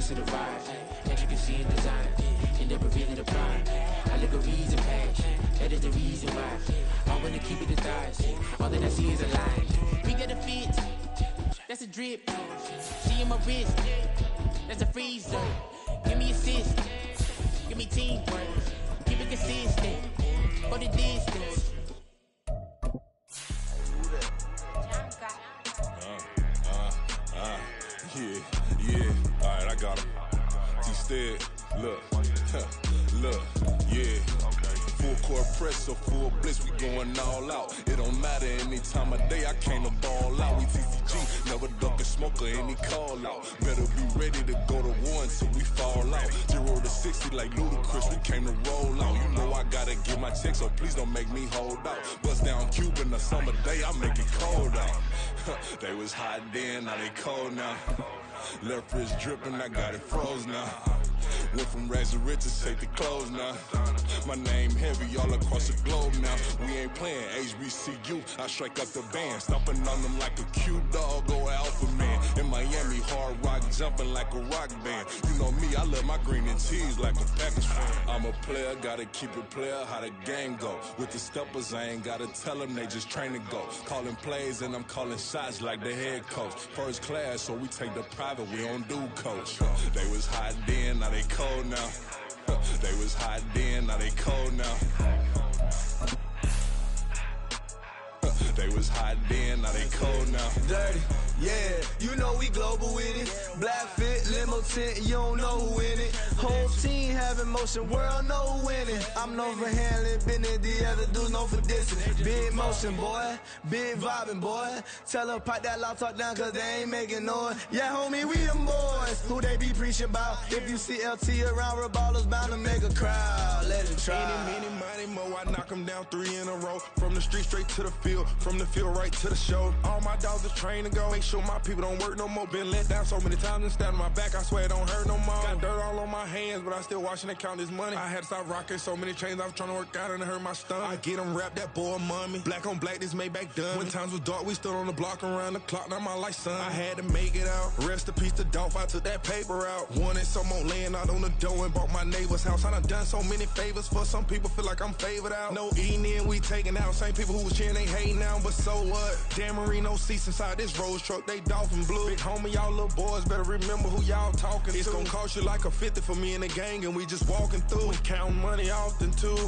Close to the vibe, intricacy and design, end up revealing the pride. Allegories and passion, that is the reason why I wanna keep it the thighs. All that I see is a line. We got a fit, that's a drip. See in my wrist, that's a freezer. Give me assist, give me teamwork, keep it consistent for the distance. Yeah, alright, I got him. Instead, look, yeah. Full court press or full blitz, we going all out. It don't matter any time of day, I came to ball out. We TCG, never duck a smoke or any call out. Better be ready to go to war until we fall out. 0 to 60 like Ludacris, we came to roll out. You know I gotta get my check, so please don't make me hold out. Bust down Cuban a summer day, I make it cold out. They was hot then, now they cold now. Left wrist dripping, I got it froze now. Went from rags to riches, take the clothes now. My name heavy all across the globe now. We ain't playing HBCU, I strike up the band. Stomping on them like a cute dog or alpha man. In Miami, hard rock jumping like a rock band. You know me, I love my green and cheese like a Packers fan. I'm a player, gotta keep it player, how the game go. With the steppers, I ain't gotta tell them, they just train to go. Calling plays and I'm calling shots like the head coach. First class, so we take the private, we don't do coach. They was hot then, now they cold now. They was hot then, now they cold now. They was hot then, now they cold now. Dirty, yeah, you know we global with it. Black fit, limo tint, you don't know who in it. Whole team having motion, world know who winning. I'm known for handling business, the other dudes known for dissing. Big motion, boy, big vibing, boy. Tell them pipe that loud talk down, cause they ain't making noise. Yeah, homie, we them boys, who they be preaching about. If you see LT around, Reballo's bound to make a crowd. Let it try. Any, money, mo, I knock them down 3 in a row. From the street straight to the field, from the field right to the show. All my dogs are trained to go. Make sure my people don't work no more. Been let down so many times and stand on my back, I swear it don't hurt no more. Got dirt all on my hands, but I still watching and count this money. I had to stop rocking so many chains, I was trying to work out and it hurt my stomach. I get them wrapped, that boy mommy. Black on black, this Maybach done. When times was dark, we stood on the block around the clock, now my life son. I had to make it out. Rest in peace to Dolph, I took that paper out. Wanted some more laying out on the door and bought my neighbor's house. I done done so many favors for some people, feel like I'm favored out. No eating in, we taking out. Same people who was cheering, they hating now, but so what? Dan Marino seats inside this Rolls truck, they Dolphin blue. Big homie, y'all little boys better remember who y'all talking to. It's gonna cost you like a 50 for me and the gang, and we just walking through. We counting money often too.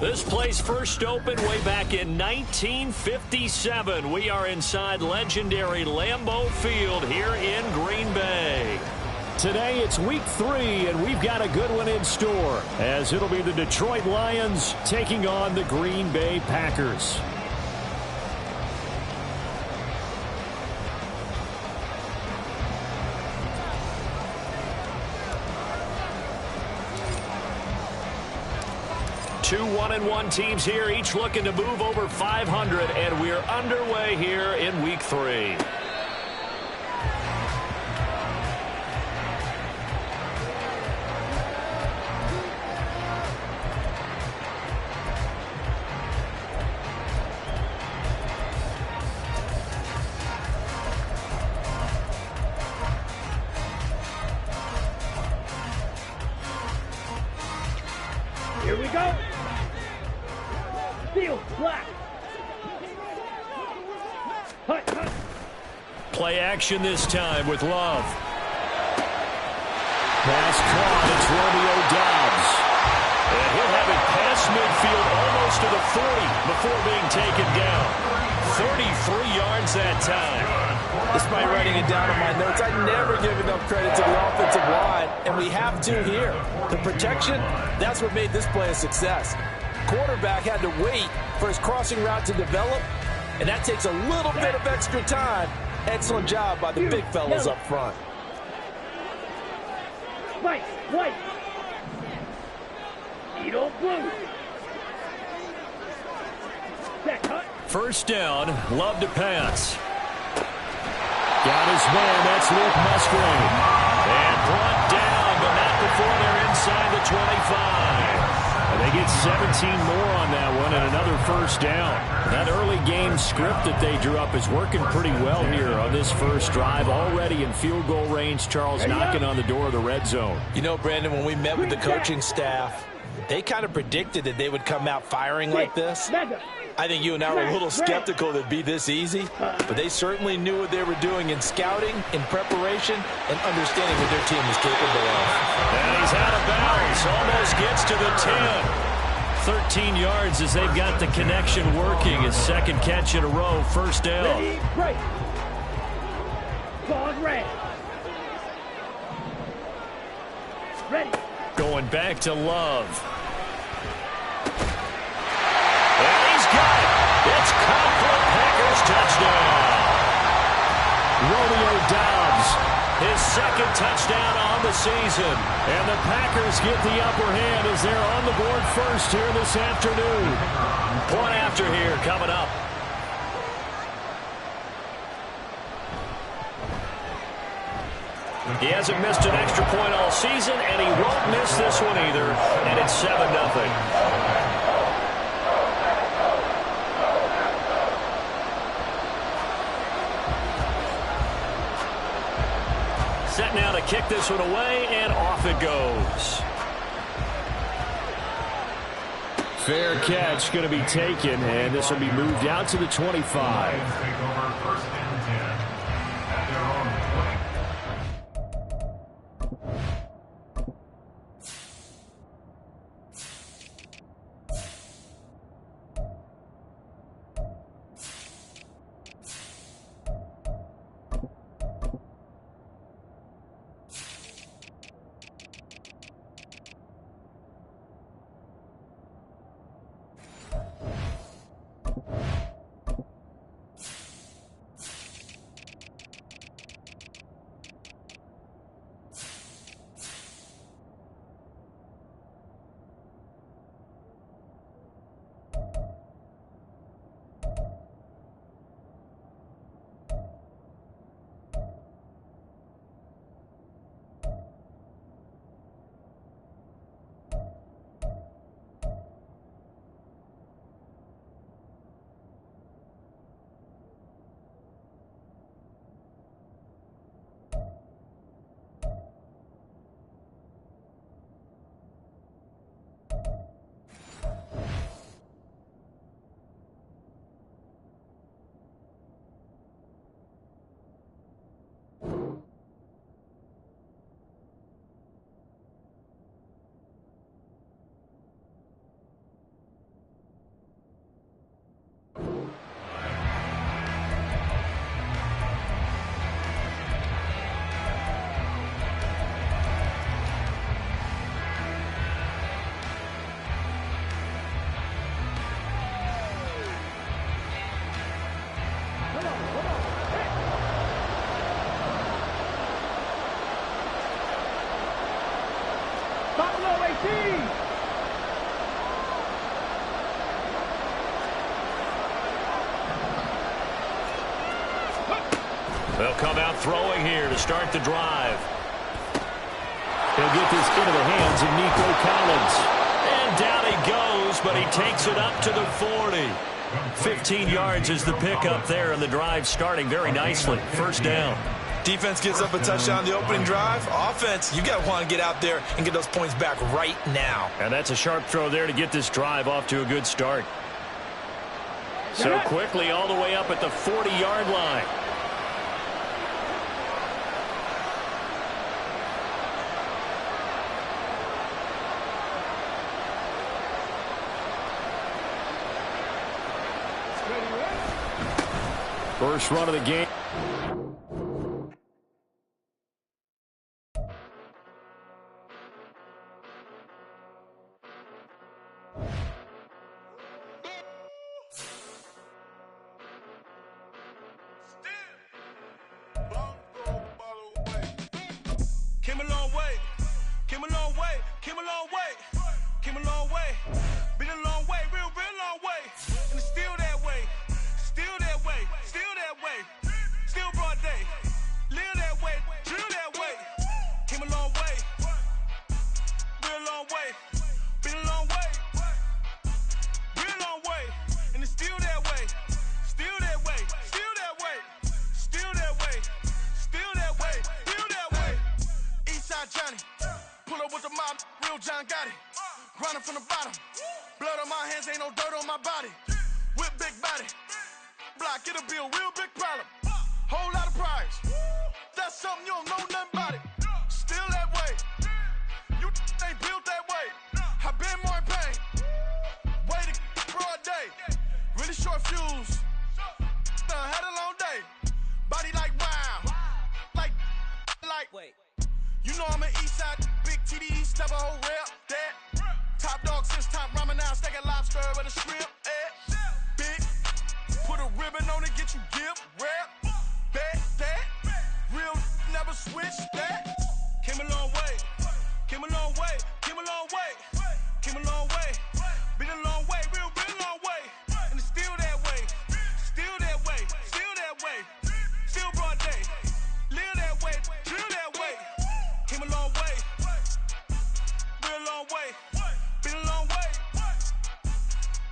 This place first opened way back in 1957. We are inside legendary Lambeau Field here in Green Bay. Today it's week 3, and we've got a good one in store, as it'll be the Detroit Lions taking on the Green Bay Packers. Two 1-1 teams here, each looking to move over 500, and we're underway here in week 3. go. Steel, black. Hut, hut. Play action this time with Love. Pass caught. It's Romeo Doubs. And he'll have it past midfield almost to the 40 before being taken down. 33 yards that time. Despite writing it down in my notes, I never give enough credit to the offensive line, and we have to here. The protection, that's what made this play a success. Quarterback had to wait for his crossing route to develop, and that takes a little bit of extra time. Excellent job by the big fellas up front. White, white. Edo blue. Set, hut. First down, Love to pass. Got his man, that's Luke Musgrave. And brought down, but not before they're inside the 25. And they get 17 more on that one and another first down. That early game script that they drew up is working pretty well here on this first drive. Already in field goal range, Charles knocking on the door of the red zone. You know, Brandon, when we met with the coaching staff, they kind of predicted that they would come out firing like this. I think you and I were a little skeptical that it'd be this easy, but they certainly knew what they were doing in scouting, in preparation, and understanding what their team was capable of. And he's out of bounds, almost gets to the 10. 13 yards as they've got the connection working. His second catch in a row, first down. Ready, break. Ball red. Ready. Going back to Love. And he's got it. It's caught for a Packers touchdown. Romeo Doubs, his second touchdown on the season. And the Packers get the upper hand as they're on the board first here this afternoon. Point after here coming up. He hasn't missed an extra point all season, and he won't miss this one either. And it's 7-0. Set now to kick this one away, and off it goes. Fair catch going to be taken, and this will be moved out to the 25. They'll come out throwing here to start the drive. He'll get this into the hands of Nico Collins. And down he goes, but he takes it up to the 40. 15 yards is the pickup there, and the drive starting very nicely. First down. Defense gives up a touchdown on the opening drive. Offense, you got to want to get out there and get those points back right now. And that's a sharp throw there to get this drive off to a good start. So quickly all the way up at the 40-yard line. First run of the game. Came a long way, came a long way, came a long way, came a long way, been a long way, real long way, and it's still that way, still that way, still that way, still broad day, live that way, drill that way, came a long way, real long way, been a long way, real long way, and it's still that way, still that way, still that way, still that way, still that way, still that way. Eastside Johnny, pull up with the mob, real John Gotti. Grinding from the bottom, blood on my hands, ain't no dirt on my body. With big body, block, it'll be a real big problem. Whole lot of prize, that's something you don't know nothing about it. Still that way, you ain't built that way. I been more in pain, way to broad day. Really short fuse, had a long day. Body like wow, like. Wait. You know I'm an Eastside, big TDE, step a whole rep, that. Top dog since top ramen now, steak and lobster with a shrimp, Big, put a ribbon on it, get you gift, rep, bet, that. Real, never switch, that. Came a long way, came a long way, came a long way, came a long way. Been a long way, real long way. And it's still that way, still that way, still that way. Still broad day, live that way, drill that way. Came a long way, real long way, been a long way,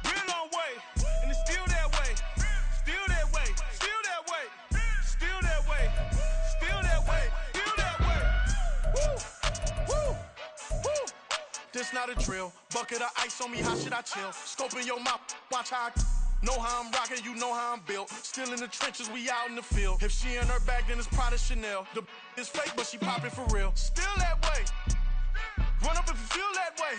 real long way, and it's still that way, still that way, still that way, still that way, still that way, still that way. Woo, woo, woo. This not a drill, bucket of ice on me, how should I chill? Scoping your mouth, watch how I know how I'm rocking, you know how I'm built. Still in the trenches, we out in the field. If she in her bag, then it's Prada Chanel. The is fake, but she popping for real. Still that way. Run up if you feel that way.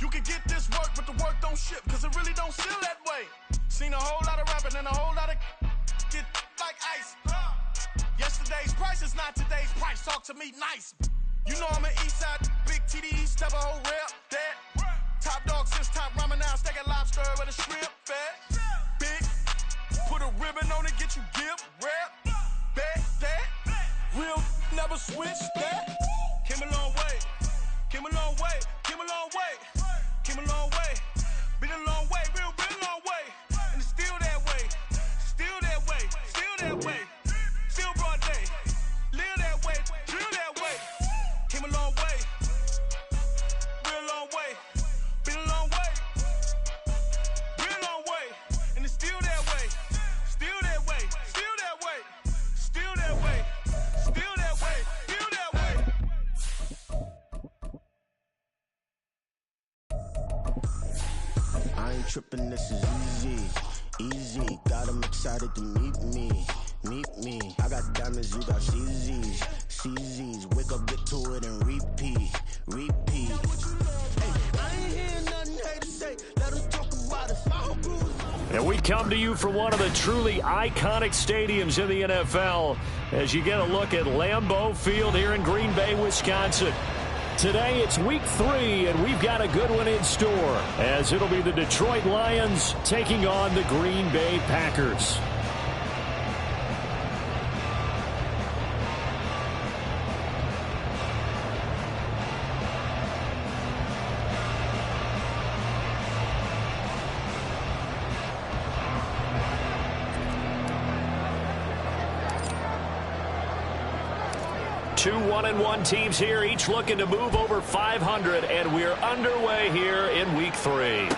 You can get this work, but the work don't ship, cause it really don't feel that way. Seen a whole lot of rapping and a whole lot of get like ice. Yesterday's price is not today's price. Talk to me nice. You know I'm an Eastside, big TDE, step a whole rep, that. Top dog since top ramen now, steak and lobster with a shrimp, fat. Big, put a ribbon on it, get you gift, rep, bet, that. Real, never switch, that. Came a long way, came a long way, came a long way, came a long way. Been a long way, real long way. And it's still that way, still that way, still that way. Still broad day, live that way, drill that way. Came a long way, real long way. Been a long way, real long way. And it's still that way, still that way, still that way, still that way, still that way, still that way. I ain't tripping, this is easy, easy. Got 'em excited to meet me. I got diamonds, you got CZs, CZs. Wake up, get to it, and repeat. Hey, I ain't hearing nothing hate to say. Let us talk about it. And we come to you from one of the truly iconic stadiums in the NFL as you get a look at Lambeau Field here in Green Bay, Wisconsin. Today it's week 3, and we've got a good one in store as it'll be the Detroit Lions taking on the Green Bay Packers. Two 1-1 teams here, each looking to move over 500, and we're underway here in week 3.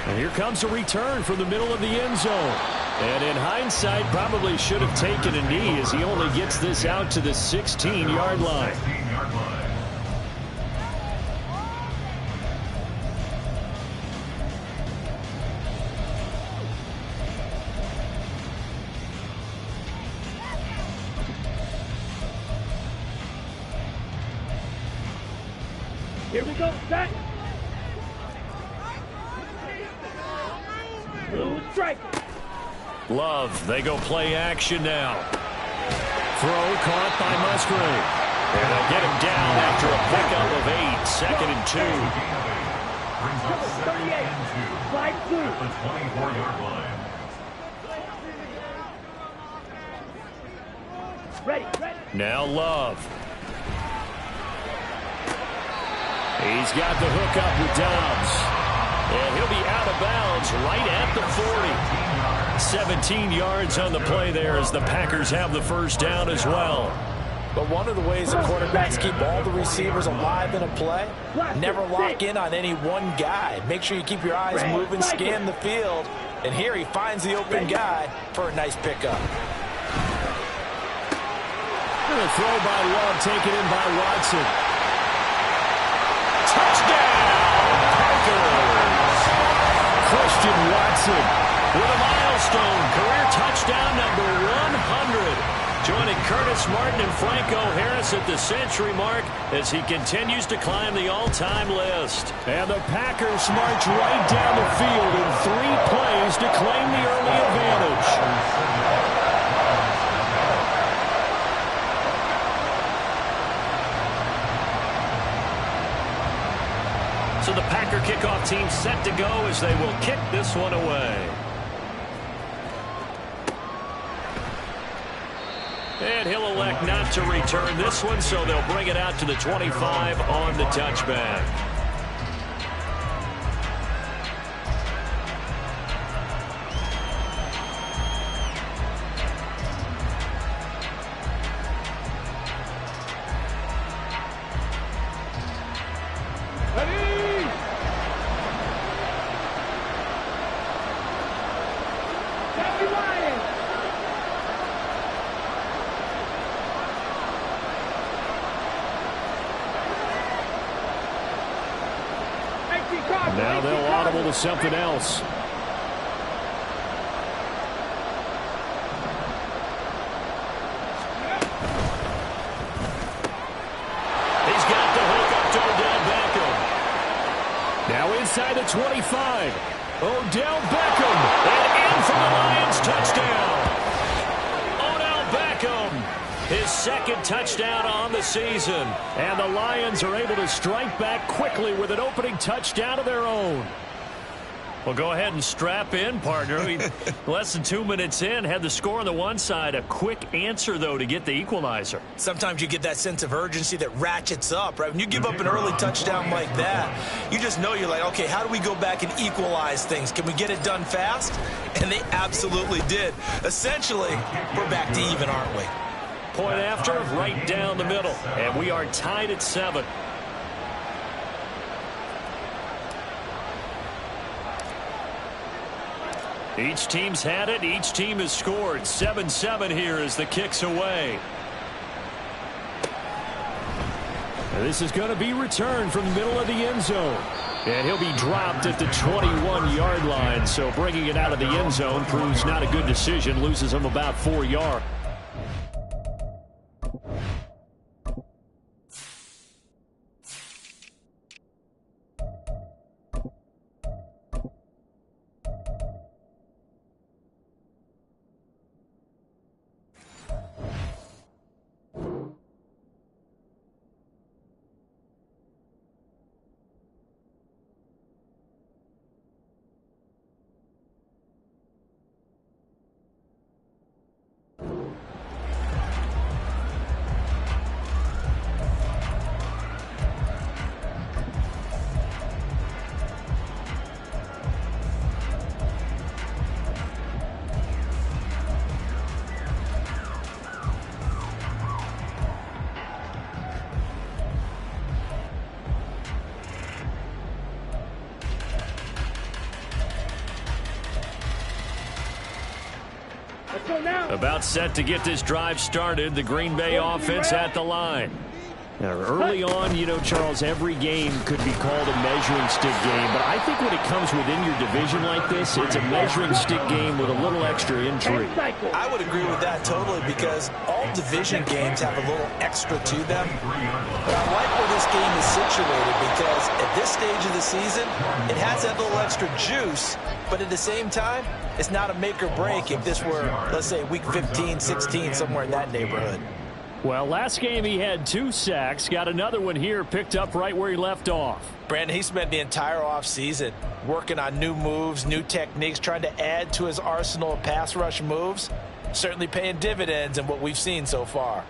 And here comes a return from the middle of the end zone. And in hindsight, probably should have taken a knee as he only gets this out to the 16-yard line. Here we go, set. Blue strike. Love, they go play action now. Throw caught by Musgrave. And they'll get him down after a pickup of 8, 2nd and 2. Number 38, slide blue. The 24-yard line. Ready, ready. Now Love. He's got the hook up with Dobbs. And he'll be out of bounds right at the 40. 17 yards on the play there as the Packers have the first down as well. But one of the ways that quarterbacks keep all the receivers alive in a play, never lock in on any one guy. Make sure you keep your eyes moving, scan the field. And here he finds the open guy for a nice pickup. And a throw by Love, taken in by Watson. Touchdown, Packers! Christian Watson with a milestone career touchdown number 100. Joining Curtis Martin and Franco Harris at the century mark as he continues to climb the all-time list. And the Packers march right down the field in 3 plays to claim the early advantage. So the Packer kickoff team set to go as they will kick this one away. And he'll elect not to return this one, so they'll bring it out to the 25 on the touchback. Now they'll audible to something else. He's got the hook up to Odell Beckham. Now inside the 25. Odell Beckham. And in for the Lions touchdown. Odell Beckham. His 2nd touchdown on the season. And the Lions are able to strike back quickly with an opening touchdown of their own. Well, go ahead and strap in, partner. Less than 2 minutes in, had the score on the one side. A quick answer, though, to get the equalizer. Sometimes you get that sense of urgency that ratchets up, right? When you give up an early touchdown like that, you just know you're like, okay, how do we go back and equalize things? Can we get it done fast? And they absolutely did. Essentially, we're back to even, aren't we? Point after, right down the middle. And we are tied at 7. Each team's had it. Each team has scored. 7-7 here as the kick's away. And this is going to be returned from the middle of the end zone. And he'll be dropped at the 21-yard line. So bringing it out of the end zone proves not a good decision. Loses him about 4 yards. Tackle now. About set to get this drive started. The Green Bay offense at the line. Now, early on, you know, Charles, every game could be called a measuring stick game. But I think when it comes within your division like this, it's a measuring stick game with a little extra intrigue. I would agree with that totally because all division games have a little extra to them. But I like where this game is situated because at this stage of the season, it has that little extra juice. But at the same time, it's not a make or break if this were, let's say, week 15, 16, somewhere in that neighborhood. Well, last game he had 2 sacks. Got another one here, picked up right where he left off. Brandon, he spent the entire offseason working on new moves, new techniques, trying to add to his arsenal of pass rush moves. Certainly paying dividends in what we've seen so far.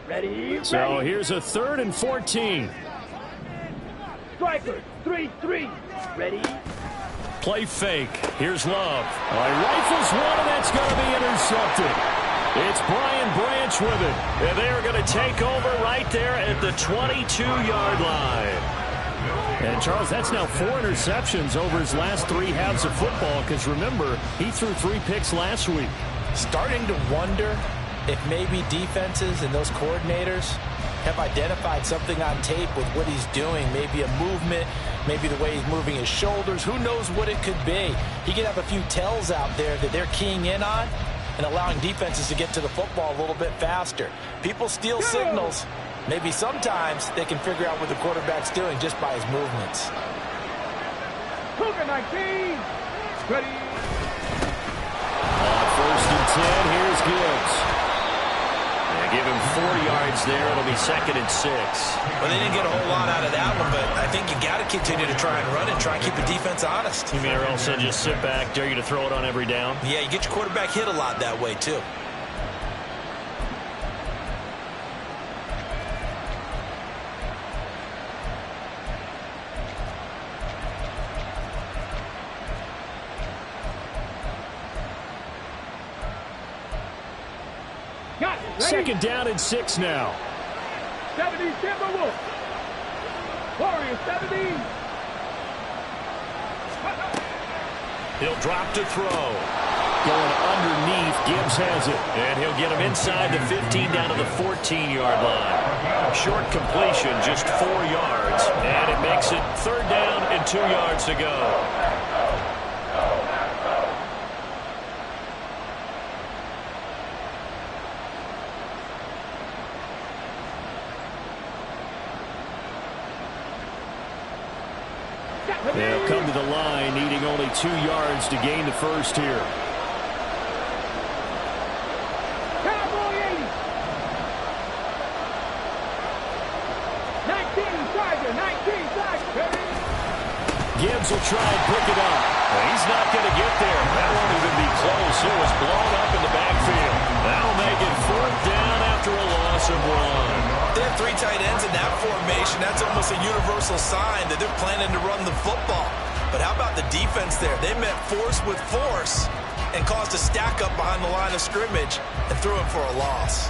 Ready. So here's a 3rd and 14. Striker, 3-3. Ready. Play fake. Here's Love. Rifles one, and that's going to be intercepted. It's Brian Branch with it. And they're going to take over right there at the 22-yard line. And, Charles, that's now 4 interceptions over his last 3 halves of football because, remember, he threw 3 picks last week. Starting to wonder if maybe defenses and those coordinators have identified something on tape with what he's doing, maybe a movement, maybe the way he's moving his shoulders. Who knows what it could be? He could have a few tells out there that they're keying in on and allowing defenses to get to the football a little bit faster. People steal signals. Maybe sometimes they can figure out what the quarterback's doing just by his movements. Cougar 19. Ready. On 1st and 10, here's Gibbs. Give him 4 yards there. It'll be 2nd and 6. Well, they didn't get a whole lot out of that one, but I think you got to continue to try and run it, try and keep the defense honest. You mean or else just sit back, dare you to throw it on every down? Yeah, you get your quarterback hit a lot that way, too. Second down and 6 now. 70 Timberwolves. Warriors 70. He'll drop to throw. Going underneath, Gibbs has it. And he'll get him inside the 15 down to the 14-yard line. Short completion, just 4 yards. And it makes it 3rd down and 2 yards to go. They'll come to the line, needing only 2 yards to gain the first here. Cowboy 80. 19 Tiger, 19 Tiger. Gibbs will try and pick it up. Well, he's not going to get there. That won't even be close. It was blown up in the backfield. That'll make it 4th down after a loss of 1. They have 3 tight ends in that formation. That's almost a universal sign that they're planning to run the football. But how about the defense there? They met force with force and caused a stack up behind the line of scrimmage and threw it for a loss.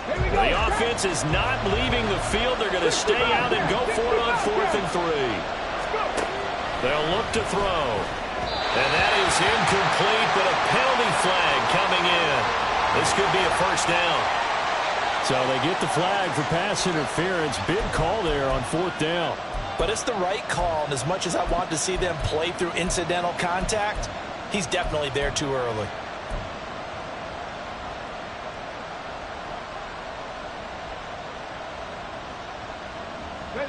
The offense is not leaving the field. They're going to stay out and go for it on 4th and 3. They'll look to throw. And that is incomplete, but a penalty flag coming in. This could be a 1st down. So they get the flag for pass interference. Big call there on 4th down. But it's the right call, and as much as I want to see them play through incidental contact, he's definitely there too early.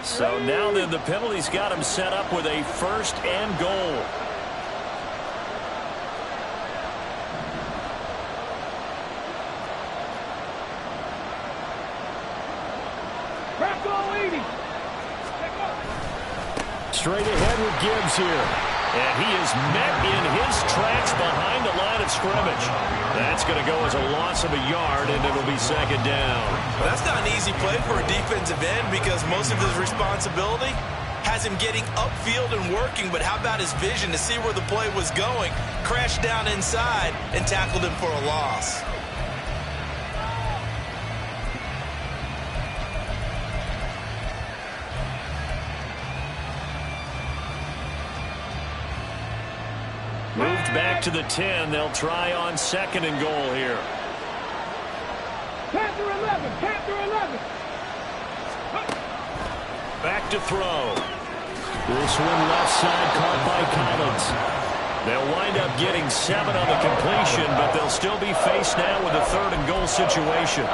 So now then the penalty's got him set up with a 1st and goal. Straight ahead with Gibbs here. And he is met in his tracks behind the line of scrimmage. That's going to go as a loss of a yard, and it'll be 2nd down. Well, that's not an easy play for a defensive end because most of his responsibility has him getting upfield and working, but how about his vision to see where the play was going, crashed down inside, and tackled him for a loss. back to the 10. They'll try on 2nd and goal here. Panther 11, Panther 11. Back to throw. This one left side caught by Collins. They'll wind up getting 7 on the completion, but they'll still be faced now with a 3rd and goal situation.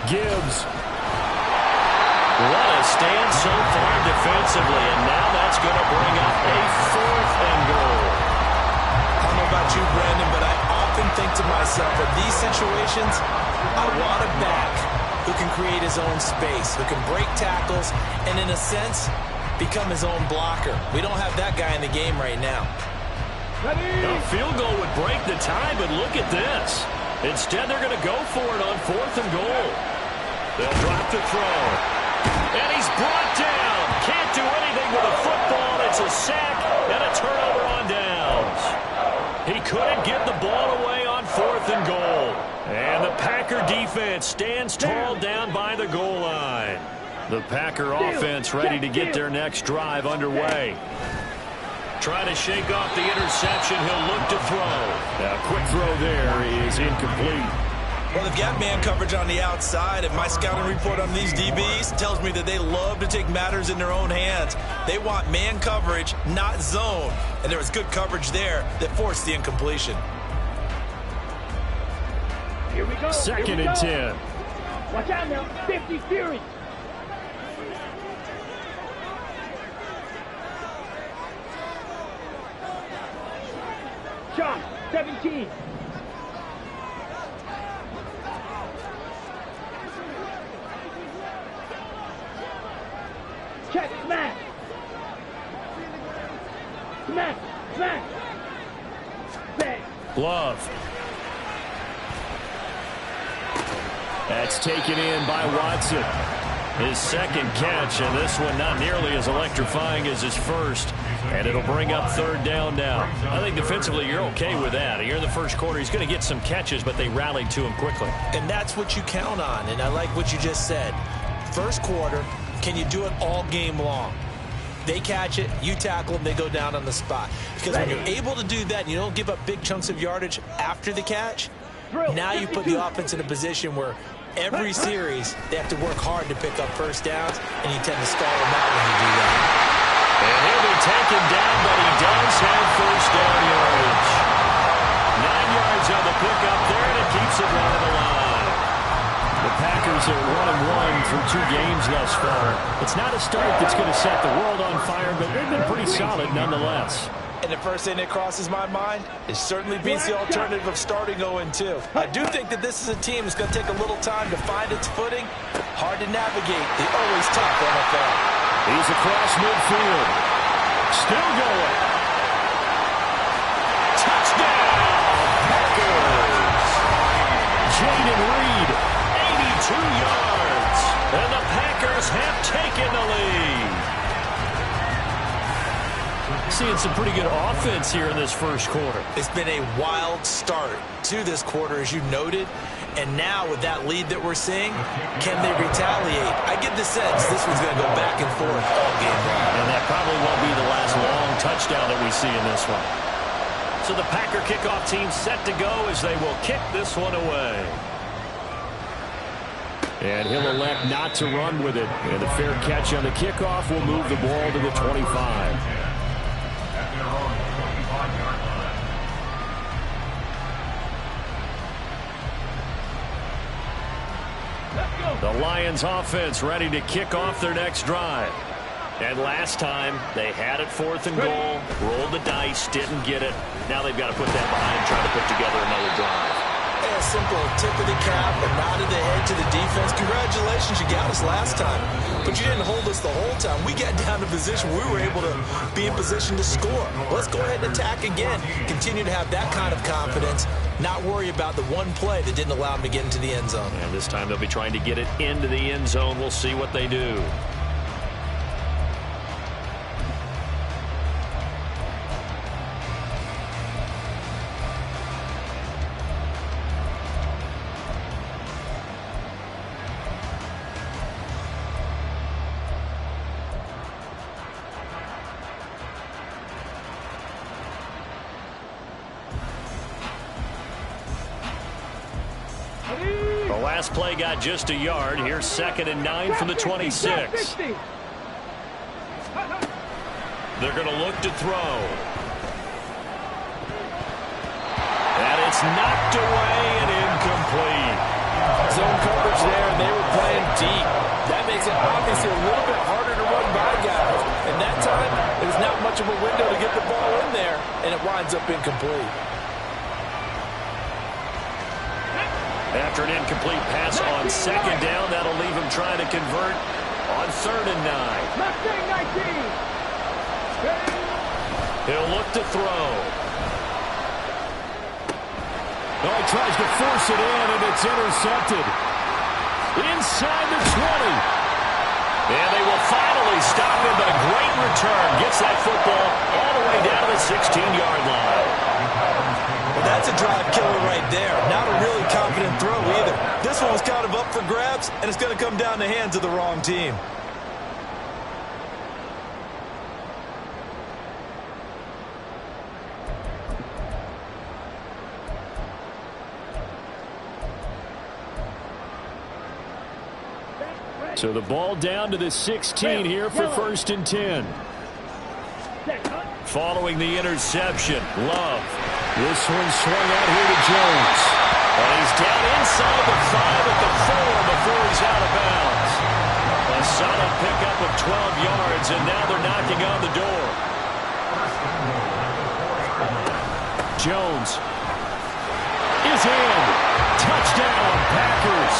Gibbs. What a stand so far defensively, and now that's going to bring up a 4th and goal. I don't know about you, Brandon, but I often think to myself, in these situations, I want a back who can create his own space, who can break tackles, and in a sense, become his own blocker. We don't have that guy in the game right now. A field goal would break the tie, but look at this. Instead, they're going to go for it on 4th and goal. They'll drop the throw. And he's brought down. Can't do anything with a football. It's a sack and a turnover on downs. He couldn't get the ball away on 4th and goal. And the Packer defense stands tall down by the goal line. The Packer offense ready to get their next drive underway. Trying to shake off the interception. He'll look to throw. A quick throw there is incomplete. Well, they've got man coverage on the outside, and my scouting report on these DBs tells me that they love to take matters in their own hands. They want man coverage, not zone. And there was good coverage there that forced the incompletion. Here we go. 2nd and 10. Watch out now. 50 Fury. Shot. 17. Check, smack. Smack, smack. Bang. Glove. That's taken in by Watson. His 2nd catch, and this one not nearly as electrifying as his first. And it'll bring up 3rd down now. I think defensively you're okay with that. Here in the first quarter, he's going to get some catches, but they rallied to him quickly. And that's what you count on, and I like what you just said. First quarter, can you do it all game long? They catch it, you tackle them, they go down on the spot. Because when you're able to do that and you don't give up big chunks of yardage after the catch, now you put the offense in a position where every series they have to work hard to pick up first downs, and you tend to stall them out when you do that. And he'll be taken down, but he does have first down yardage. 9 yards on the pickup there, and it keeps it right on the line. The Packers are 1-1 through 2 games thus far. It's not a start that's going to set the world on fire, but they've been pretty solid nonetheless. And the first thing that crosses my mind, it certainly beats the alternative of starting 0-2. I do think that this is a team that's going to take a little time to find its footing. Hard to navigate the always tough NFL. He's across midfield. Still going. Touchdown, Packers. Jaden Reed, 82 yards. And the Packers have taken the lead. Seeing some pretty good offense here in this first quarter. It's been a wild start to this quarter, as you noted. And now with that lead that we're seeing, can they retaliate? I get the sense this one's going to go back and forth all game long. And that probably won't be the last long touchdown that we see in this one. So the Packer kickoff team set to go as they will kick this one away. And he'll elect not to run with it. And a fair catch on the kickoff will move the ball to the 25. The Lions offense ready to kick off their next drive. And last time, they had it 4th and goal, rolled the dice, didn't get it. Now they've got to put that behind and try to put together another drive. A simple tip of the cap, a nod of the head to the defense. Congratulations, you got us last time. But you didn't hold us the whole time. We got down to position where we were able to be in position to score. Let's go ahead and attack again. Continue to have that kind of confidence. Not worry about the one play that didn't allow them to get into the end zone. And this time they'll be trying to get it into the end zone. We'll see what they do. The last play got just a yard. Here's 2nd and 9 from the 26. They're going to look to throw. And it's knocked away and incomplete. Zone coverage there, and they were playing deep. That makes it obviously a little bit harder to run by guys. And that time, there's not much of a window to get the ball in there, and it winds up incomplete. After an incomplete pass on 2nd down, that'll leave him trying to convert on 3rd and 9. He'll look to throw. Oh, he tries to force it in, and it's intercepted. Inside the 20. And they will finally stop him, but a great return. Gets that football all the way down to the 16-yard line. Well, that's a drive killer right there. Not a really confident throw either. This one was kind of up for grabs, and it's going to come down the hands of the wrong team. So the ball down to the 16 here for 1st and 10. Following the interception, Love. This one swung out here to Jones. And he's down inside the 5 at the 4 before he's out of bounds. A solid pickup of 12 yards, and now they're knocking on the door. Jones is in. Touchdown, Packers.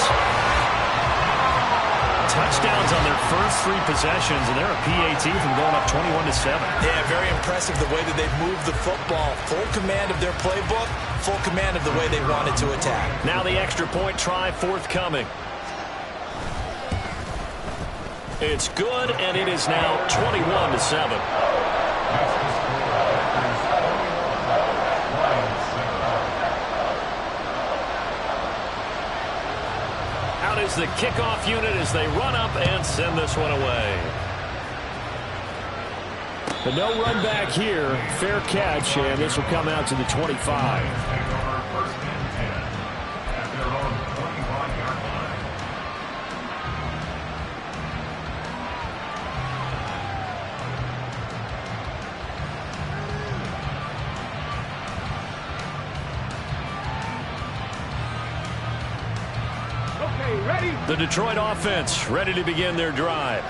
Touchdowns on their first 3 possessions, and they're a PAT from going up 21-7. Yeah, very impressive the way that they've moved the football. Full command of their playbook, full command of the way they wanted to attack. Now the extra point try forthcoming. It's good, and it is now 21-7. Is the kickoff unit as they run up and send this one away. But no run back here. Fair catch, and this will come out to the 25. The Detroit offense ready to begin their drive.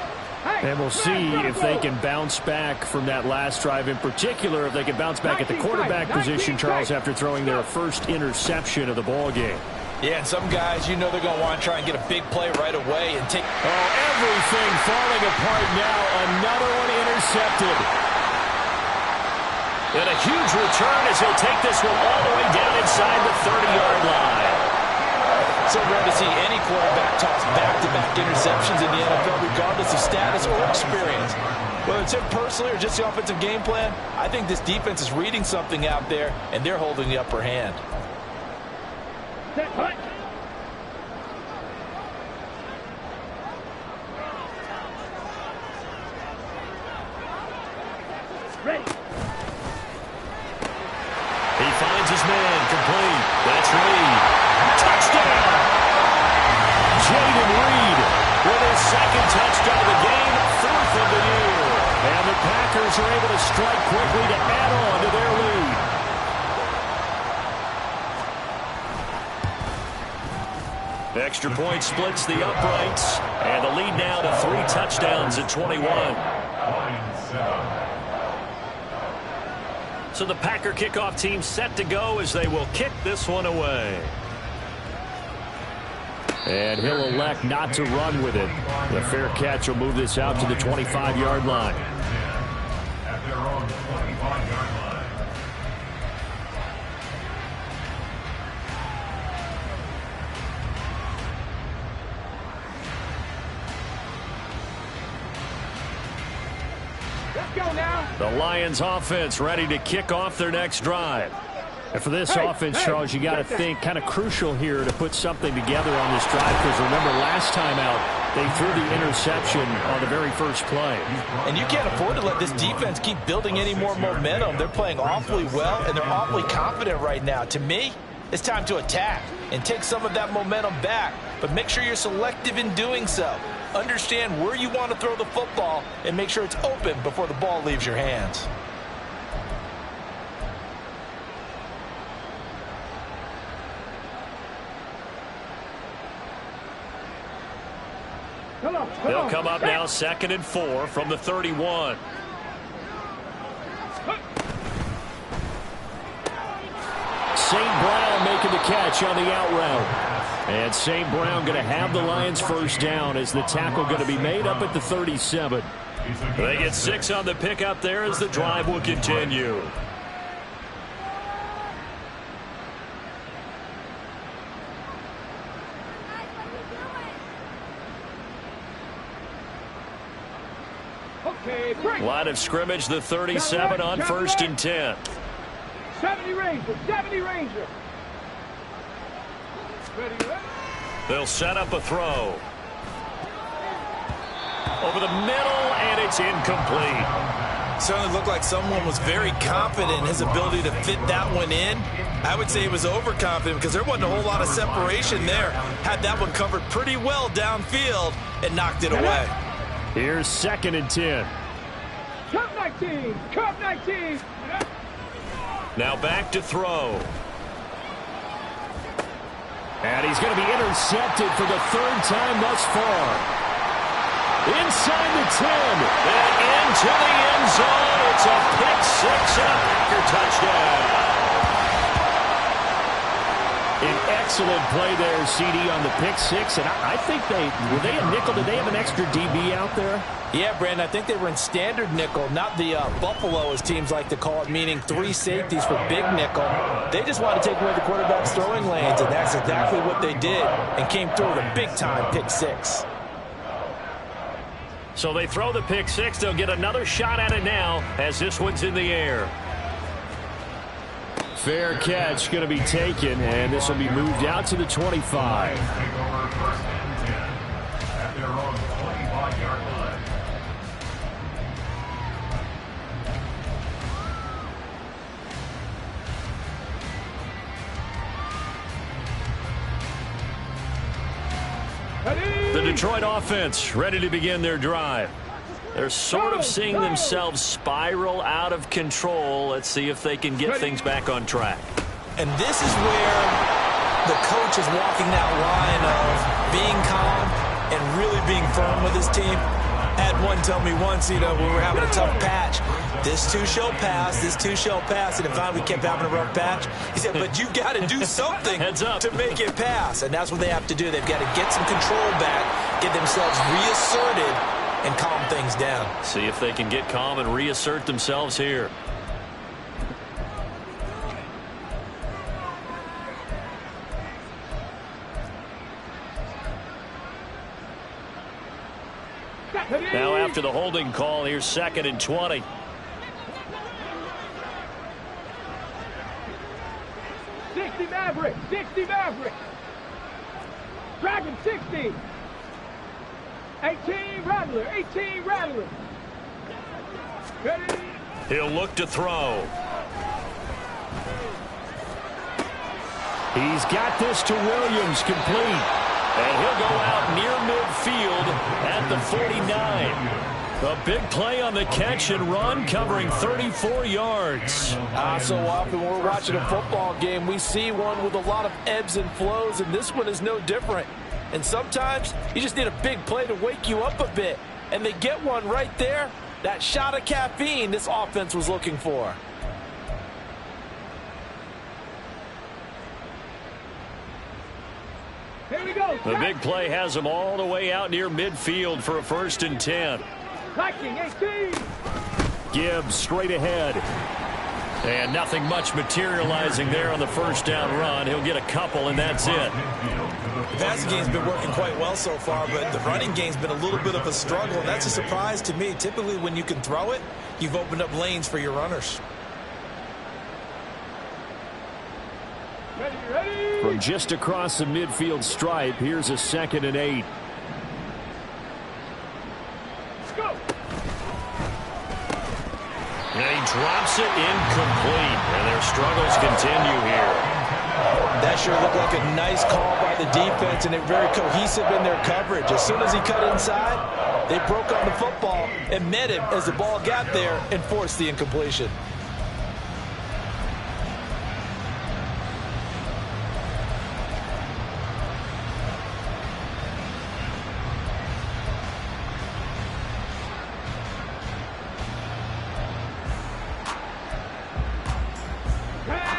And we'll see if they can bounce back from that last drive. In particular, if they can bounce back at the quarterback position, Charles, after throwing their first interception of the ball game. Yeah, and some guys, you know they're going to want to try and get a big play right away and take... Oh, everything falling apart now. Another one intercepted. And a huge return as he'll take this one all the way down inside the 30-yard line. So rare to see any quarterback toss back-to-back interceptions in the NFL, regardless of status or experience. Whether it's him personally or just the offensive game plan, I think this defense is reading something out there, and they're holding the upper hand. Ready. He finds his man complete. That's Reed. Touchdown! Jaden Reed with his 2nd touchdown of the game, 4th of the year. And the Packers are able to strike quickly to add on to their lead. Extra point splits the uprights, and the lead now to 3 touchdowns at 21. So the Packer kickoff team set to go as they will kick this one away. And he'll elect not to run with it. The fair catch will move this out to the 25-yard line. At their own 25-yard line. Let's go now. The Lions offense ready to kick off their next drive. And for this offense, Charles, you got to think kind of crucial here to put something together on this drive, because remember last time out they threw the interception on the very first play. And you can't afford to let this defense keep building any more momentum. They're playing awfully well, and they're awfully confident right now. To me, it's time to attack and take some of that momentum back, but make sure you're selective in doing so. Understand where you want to throw the football and make sure it's open before the ball leaves your hands. They'll come up now 2nd and 4 from the 31. St. Brown making the catch on the out route. And St. Brown going to have the Lions first down as the tackle going to be made up at the 37. They get 6 on the pickup there as the drive will continue. Line of scrimmage, the 37 on 1st and 10. 70 Ranger, 70 Ranger. They'll set up a throw. Over the middle, and it's incomplete. Certainly looked like someone was very confident in his ability to fit that one in. I would say he was overconfident because there wasn't a whole lot of separation there. Had that one covered pretty well downfield and knocked it away. Here's 2nd and 10. Cup 19, Cup 19. Now back to throw. And he's going to be intercepted for the 3rd time thus far. Inside the 10. And into the end zone. It's a pick-6 and a Packer touchdown. An excellent play there, CD, on the pick-6. And I think were they a nickel? Did they have an extra DB out there? Yeah, Brandon, I think they were in standard nickel, not the Buffalo, as teams like to call it, meaning 3 safeties for big nickel. They just wanted to take away the quarterback's throwing lanes, and that's exactly what they did, and came through with a big-time pick-6. So they throw the pick-6. They'll get another shot at it now as this one's in the air. Fair catch going to be taken, and this will be moved out to the 25. At their own 25-yard line. The Detroit offense ready to begin their drive. They're sort of seeing themselves spiral out of control. Let's see if they can get things back on track. And this is where the coach is walking that line of being calm and really being firm with his team. Had one tell me once, when we were having a tough patch, this too shall pass, this too shall pass, and then finally we kept having a rough patch. He said, but you've got to do something to make it pass, and that's what they have to do. They've got to get some control back, get themselves reasserted, and calm things down. See if they can get calm and reassert themselves here. Now after the holding call, here's 2nd and 20. Maverick, 60 Maverick. Dragon 60. 18 Rattler, 18 Rattler. Ready? He'll look to throw. He's got this to Williams, complete. And he'll go out near midfield at the 49. A big play on the catch and run, covering 34 yards. So often when we're watching a football game, we see one with a lot of ebbs and flows, and this one is no different. And sometimes you just need a big play to wake you up a bit. And they get one right there. That shot of caffeine this offense was looking for. Here we go. The big play has them all the way out near midfield for a 1st and 10. Tackling 18. Gibbs straight ahead. And nothing much materializing there on the 1st down run. He'll get a couple, and that's it. The passing game's been working quite well so far, but the running game's been a little bit of a struggle, and that's a surprise to me. Typically, when you can throw it, you've opened up lanes for your runners. Ready. From just across the midfield stripe, here's a 2nd and 8. Let's go. And he drops it incomplete, and their struggles continue here. That sure looked like a nice call by the defense, and they're very cohesive in their coverage. As soon as he cut inside, they broke on the football and met him as the ball got there and forced the incompletion.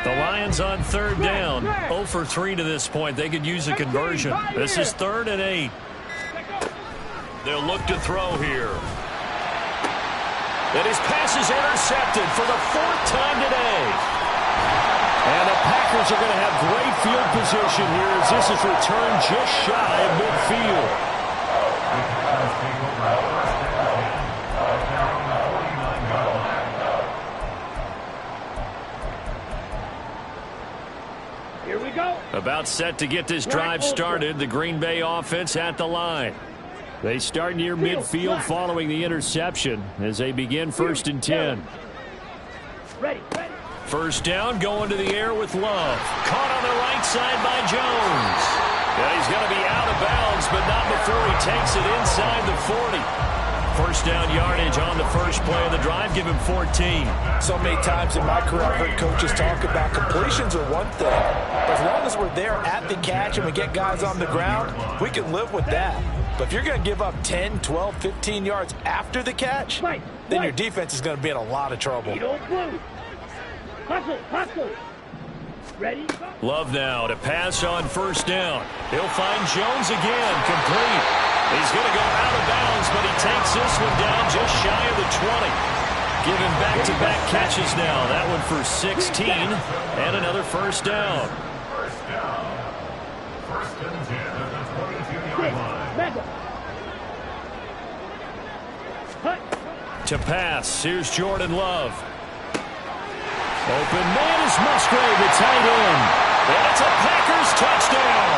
The Lions on 3rd down. 0 for 3 to this point. They could use a conversion. This is 3rd and 8. They'll look to throw here. And his pass is intercepted for the 4th time today. And the Packers are going to have great field position here as this is returned just shy of midfield. Here we go. About set to get this drive started. The Green Bay offense at the line. They start near midfield following the interception as they begin 1st and 10. Ready. 1st down, going to the air with Love. Caught on the right side by Jones. And he's going to be out of bounds, but not before he takes it inside the 40. 1st down yardage on the first play of the drive. Give him 14. So many times in my career I've heard coaches talk about completions are one thing. As long as we're there at the catch and we get guys on the ground, we can live with that. But if you're going to give up 10, 12, 15 yards after the catch, then your defense is going to be in a lot of trouble. Hustle. Ready? Love now to pass on 1st down. He'll find Jones again, complete. He's going to go out of bounds, but he takes this one down just shy of the 20. Giving back-to-back catches now. That one for 16 and another 1st down. 1st and 10 at the 22-yard line. To pass, here's Jordan Love. Open man is Musgrave, the tight end. And it's a Packers touchdown.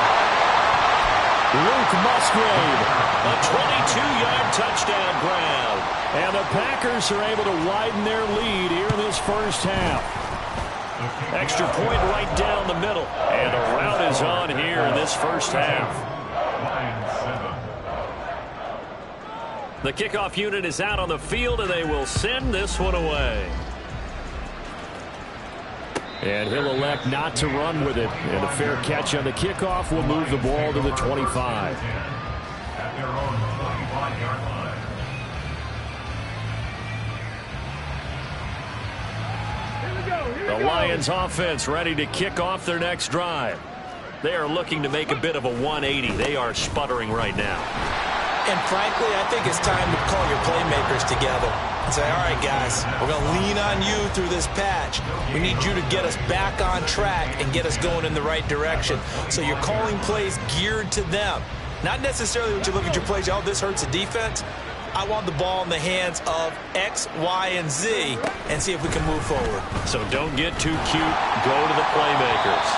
Luke Musgrave, a 22-yard touchdown grab. And the Packers are able to widen their lead here in this 1st half. Extra point right down the middle. And a rout is on here in this 1st half. The kickoff unit is out on the field, and they will send this one away. And he'll elect not to run with it. And a fair catch on the kickoff will move the ball to the 25. At their own 25-yard line. The Lions offense ready to kick off their next drive. They are looking to make a bit of a 180. They are sputtering right now. And frankly, I think it's time to call your playmakers together and say, all right, guys, we're going to lean on you through this patch. We need you to get us back on track and get us going in the right direction. So you're calling plays geared to them. Not necessarily when you look at your plays, oh, this hurts the defense. I want the ball in the hands of X, Y, and Z and see if we can move forward. So don't get too cute. Go to the playmakers.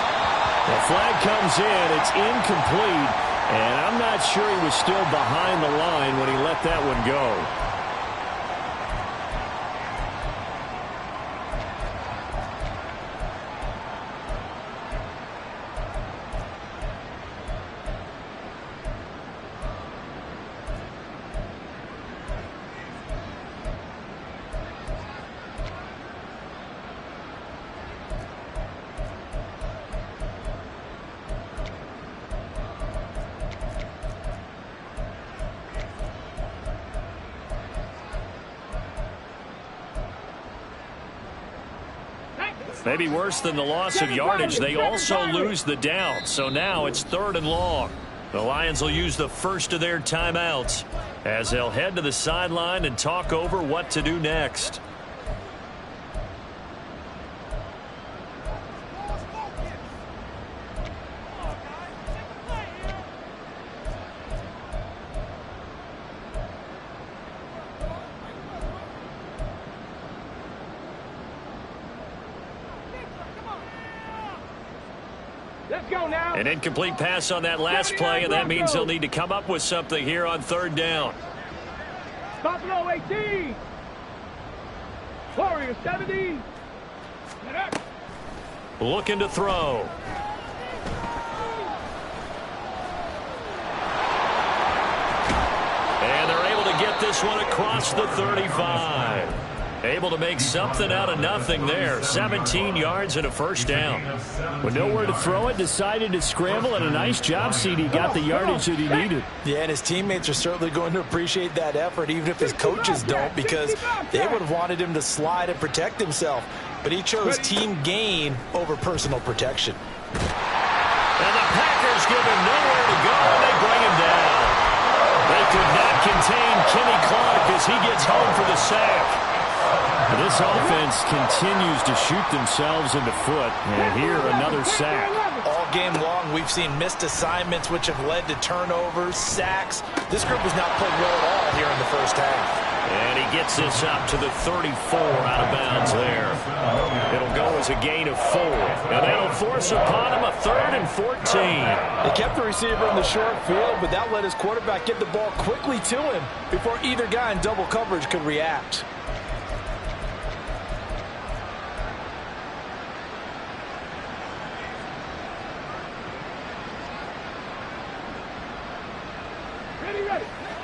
The flag comes in. It's incomplete. And I'm not sure he was still behind the line when he let that one go. Maybe worse than the loss of yardage, they also lose the down. So now it's 3rd and long. The Lions will use the first of their timeouts as they'll head to the sideline and talk over what to do next. Let's go now. An incomplete pass on that last play, and that means they'll need to come up with something here on 3rd down. Buffalo 18. Warriors 17. Looking to throw. And they're able to get this one across the 35. Able to make something out of nothing there. 17 yards and a first down. With nowhere to throw it, decided to scramble, and a nice job, CD. Got the yardage that he needed. Yeah, and his teammates are certainly going to appreciate that effort, even if his coaches don't, because they would have wanted him to slide and protect himself. But he chose team gain over personal protection. And the Packers give him nowhere to go, and they bring him down. They could not contain Kenny Clark as he gets home for the sack. This offense continues to shoot themselves in the foot, and here another sack. All game long, we've seen missed assignments, which have led to turnovers, sacks. This group has not played well at all here in the first half. And he gets this up to the 34 out of bounds there. It'll go as a gain of 4. And that'll force upon him a 3rd and 14. They kept the receiver in the short field, but that let his quarterback get the ball quickly to him before either guy in double coverage could react.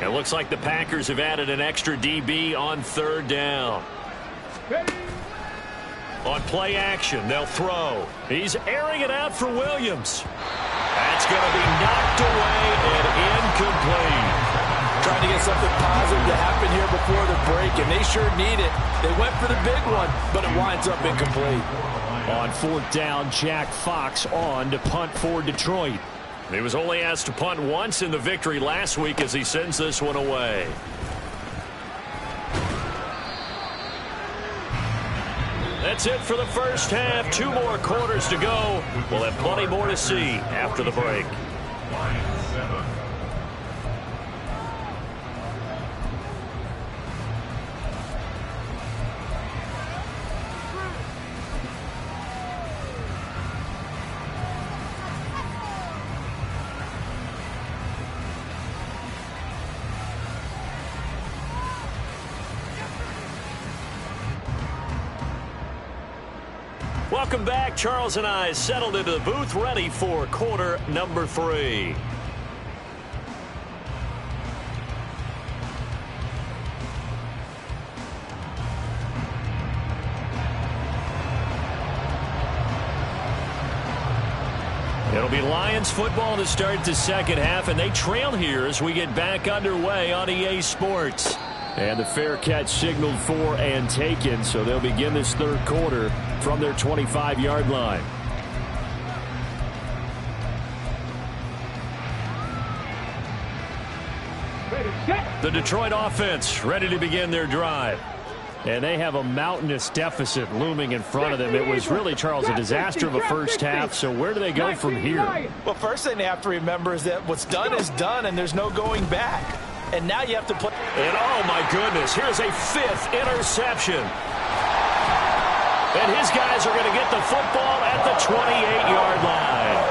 It looks like the Packers have added an extra DB on 3rd down. On play action, they'll throw. He's airing it out for Williams. That's going to be knocked away and incomplete. Trying to get something positive to happen here before the break, and they sure need it. They went for the big one, but it winds up incomplete. On 4th down, Jack Fox on to punt for Detroit. He was only asked to punt once in the victory last week as he sends this one away. That's it for the first half. 2 more quarters to go. We'll have plenty more to see after the break. Welcome back. Charles and I settled into the booth, ready for quarter number 3. It'll be Lions football to start the second half, and they trail here as we get back underway on EA Sports. And the fair catch signaled for and taken, so they'll begin this 3rd quarter from their 25-yard line. The Detroit offense ready to begin their drive. And they have a mountainous deficit looming in front of them. It was really, Charles, a disaster of a first half, so where do they go from here? Well, first thing they have to remember is that what's done is done, and there's no going back. And now you have to play. And oh my goodness, here's a 5th interception. And his guys are going to get the football at the 28-yard line.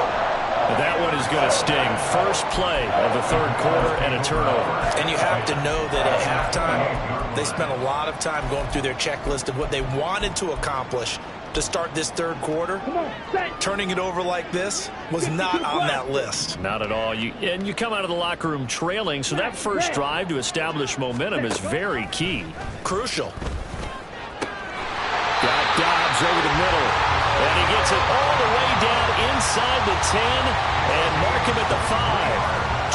That one is going to sting. First play of the 3rd quarter and a turnover. And you have to know that at halftime, they spent a lot of time going through their checklist of what they wanted to accomplish to start this 3rd quarter. Turning it over like this was not on that list. Not at all. And you come out of the locker room trailing, so that first drive to establish momentum is very key. Crucial. Got Dobbs over the middle. And he gets it all the way down inside the 10 and mark him at the 5.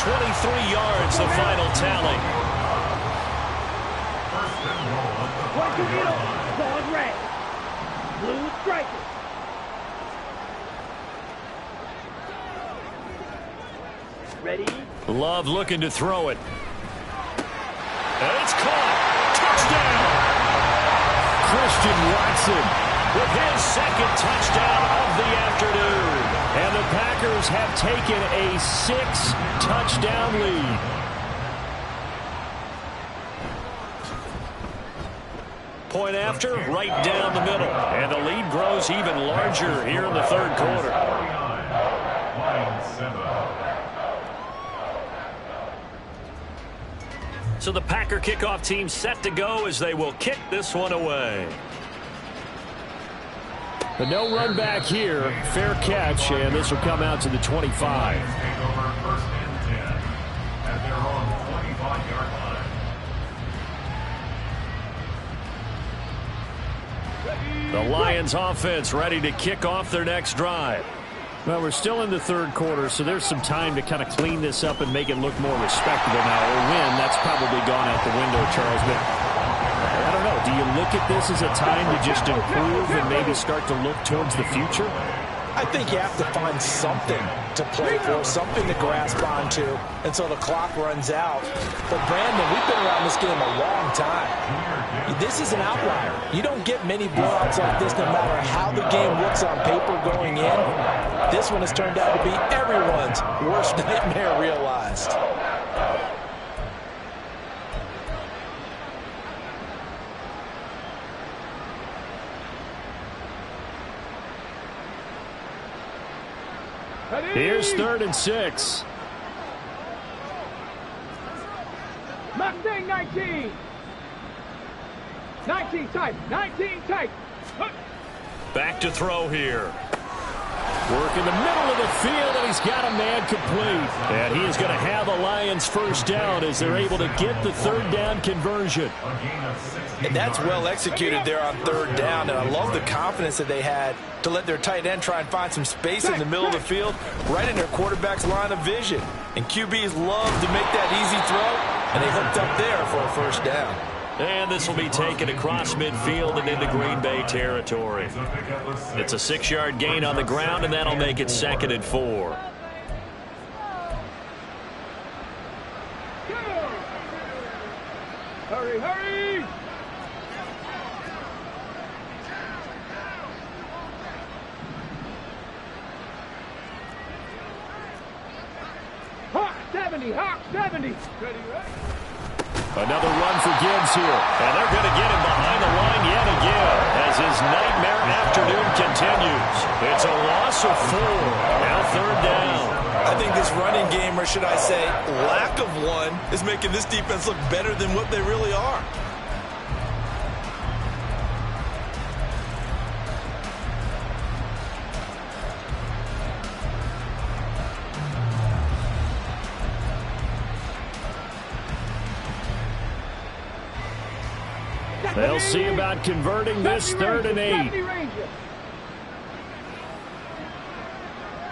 23 yards, the final tally. Ball is red. Blue striker. Ready? Love looking to throw it. And it's caught. Touchdown! Christian Watson with his second touchdown of the afternoon. And the Packers have taken a 6-touchdown lead. Point after, right down the middle. And the lead grows even larger here in the third quarter. So the Packer kickoff team set to go as they will kick this one away. But no run back here. Fair catch, and this will come out to the 25. The Lions offense ready to kick off their next drive. Well, we're still in the third quarter, so there's some time to kind of clean this up and make it look more respectable now. Or win, that's probably gone out the window, Charles. But I don't know. Do you look at this as a time to just improve and maybe start to look towards the future? I think you have to find something to play for, something to grasp onto until the clock runs out. But, Brandon, we've been around this game a long time. This is an outlier. You don't get many blowouts like this no matter how the game looks on paper going in. This one has turned out to be everyone's worst nightmare realized. Here's 3rd and 6. Mustang 19. 19 tight. 19 tight. Back to throw here. Work in the middle of the field, and he's got a man complete. And he is going to have a Lions first down as they're able to get the third down conversion. And that's well executed there on 3rd down, and I love the confidence that they had to let their tight end try and find some space in the middle of the field, right in their quarterback's line of vision. And QBs love to make that easy throw, and they hooked up there for a first down. And this will be taken across midfield and into Green Bay territory. It's a 6-yard gain on the ground, and that'll make it 2nd and 4. Hurry, hurry! Hawk 70, Hawk 70. Ready, ready? Another run for Gibbs here. And they're going to get him behind the line yet again as his nightmare afternoon continues. It's a loss of 4. Now 3rd down. I think this running game, or should I say lack of one, is making this defense look better than what they really are. They'll see about converting this 3rd and 8.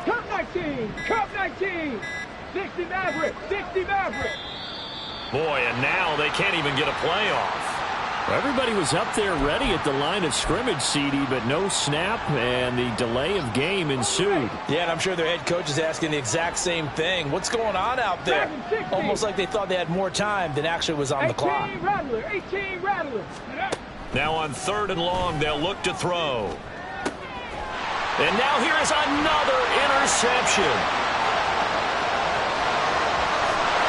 Cup 19, Cup 19, 60 Maverick, 60 Maverick. Boy, and now they can't even get a play off. Everybody was up there ready at the line of scrimmage, CD, but no snap, and the delay of game ensued. Yeah, and I'm sure their head coach is asking the exact same thing. What's going on out there? Almost like they thought they had more time than actually was on the clock. 18 Rattler, 18 Rattler. Now on 3rd and long, they'll look to throw. And now here is another interception.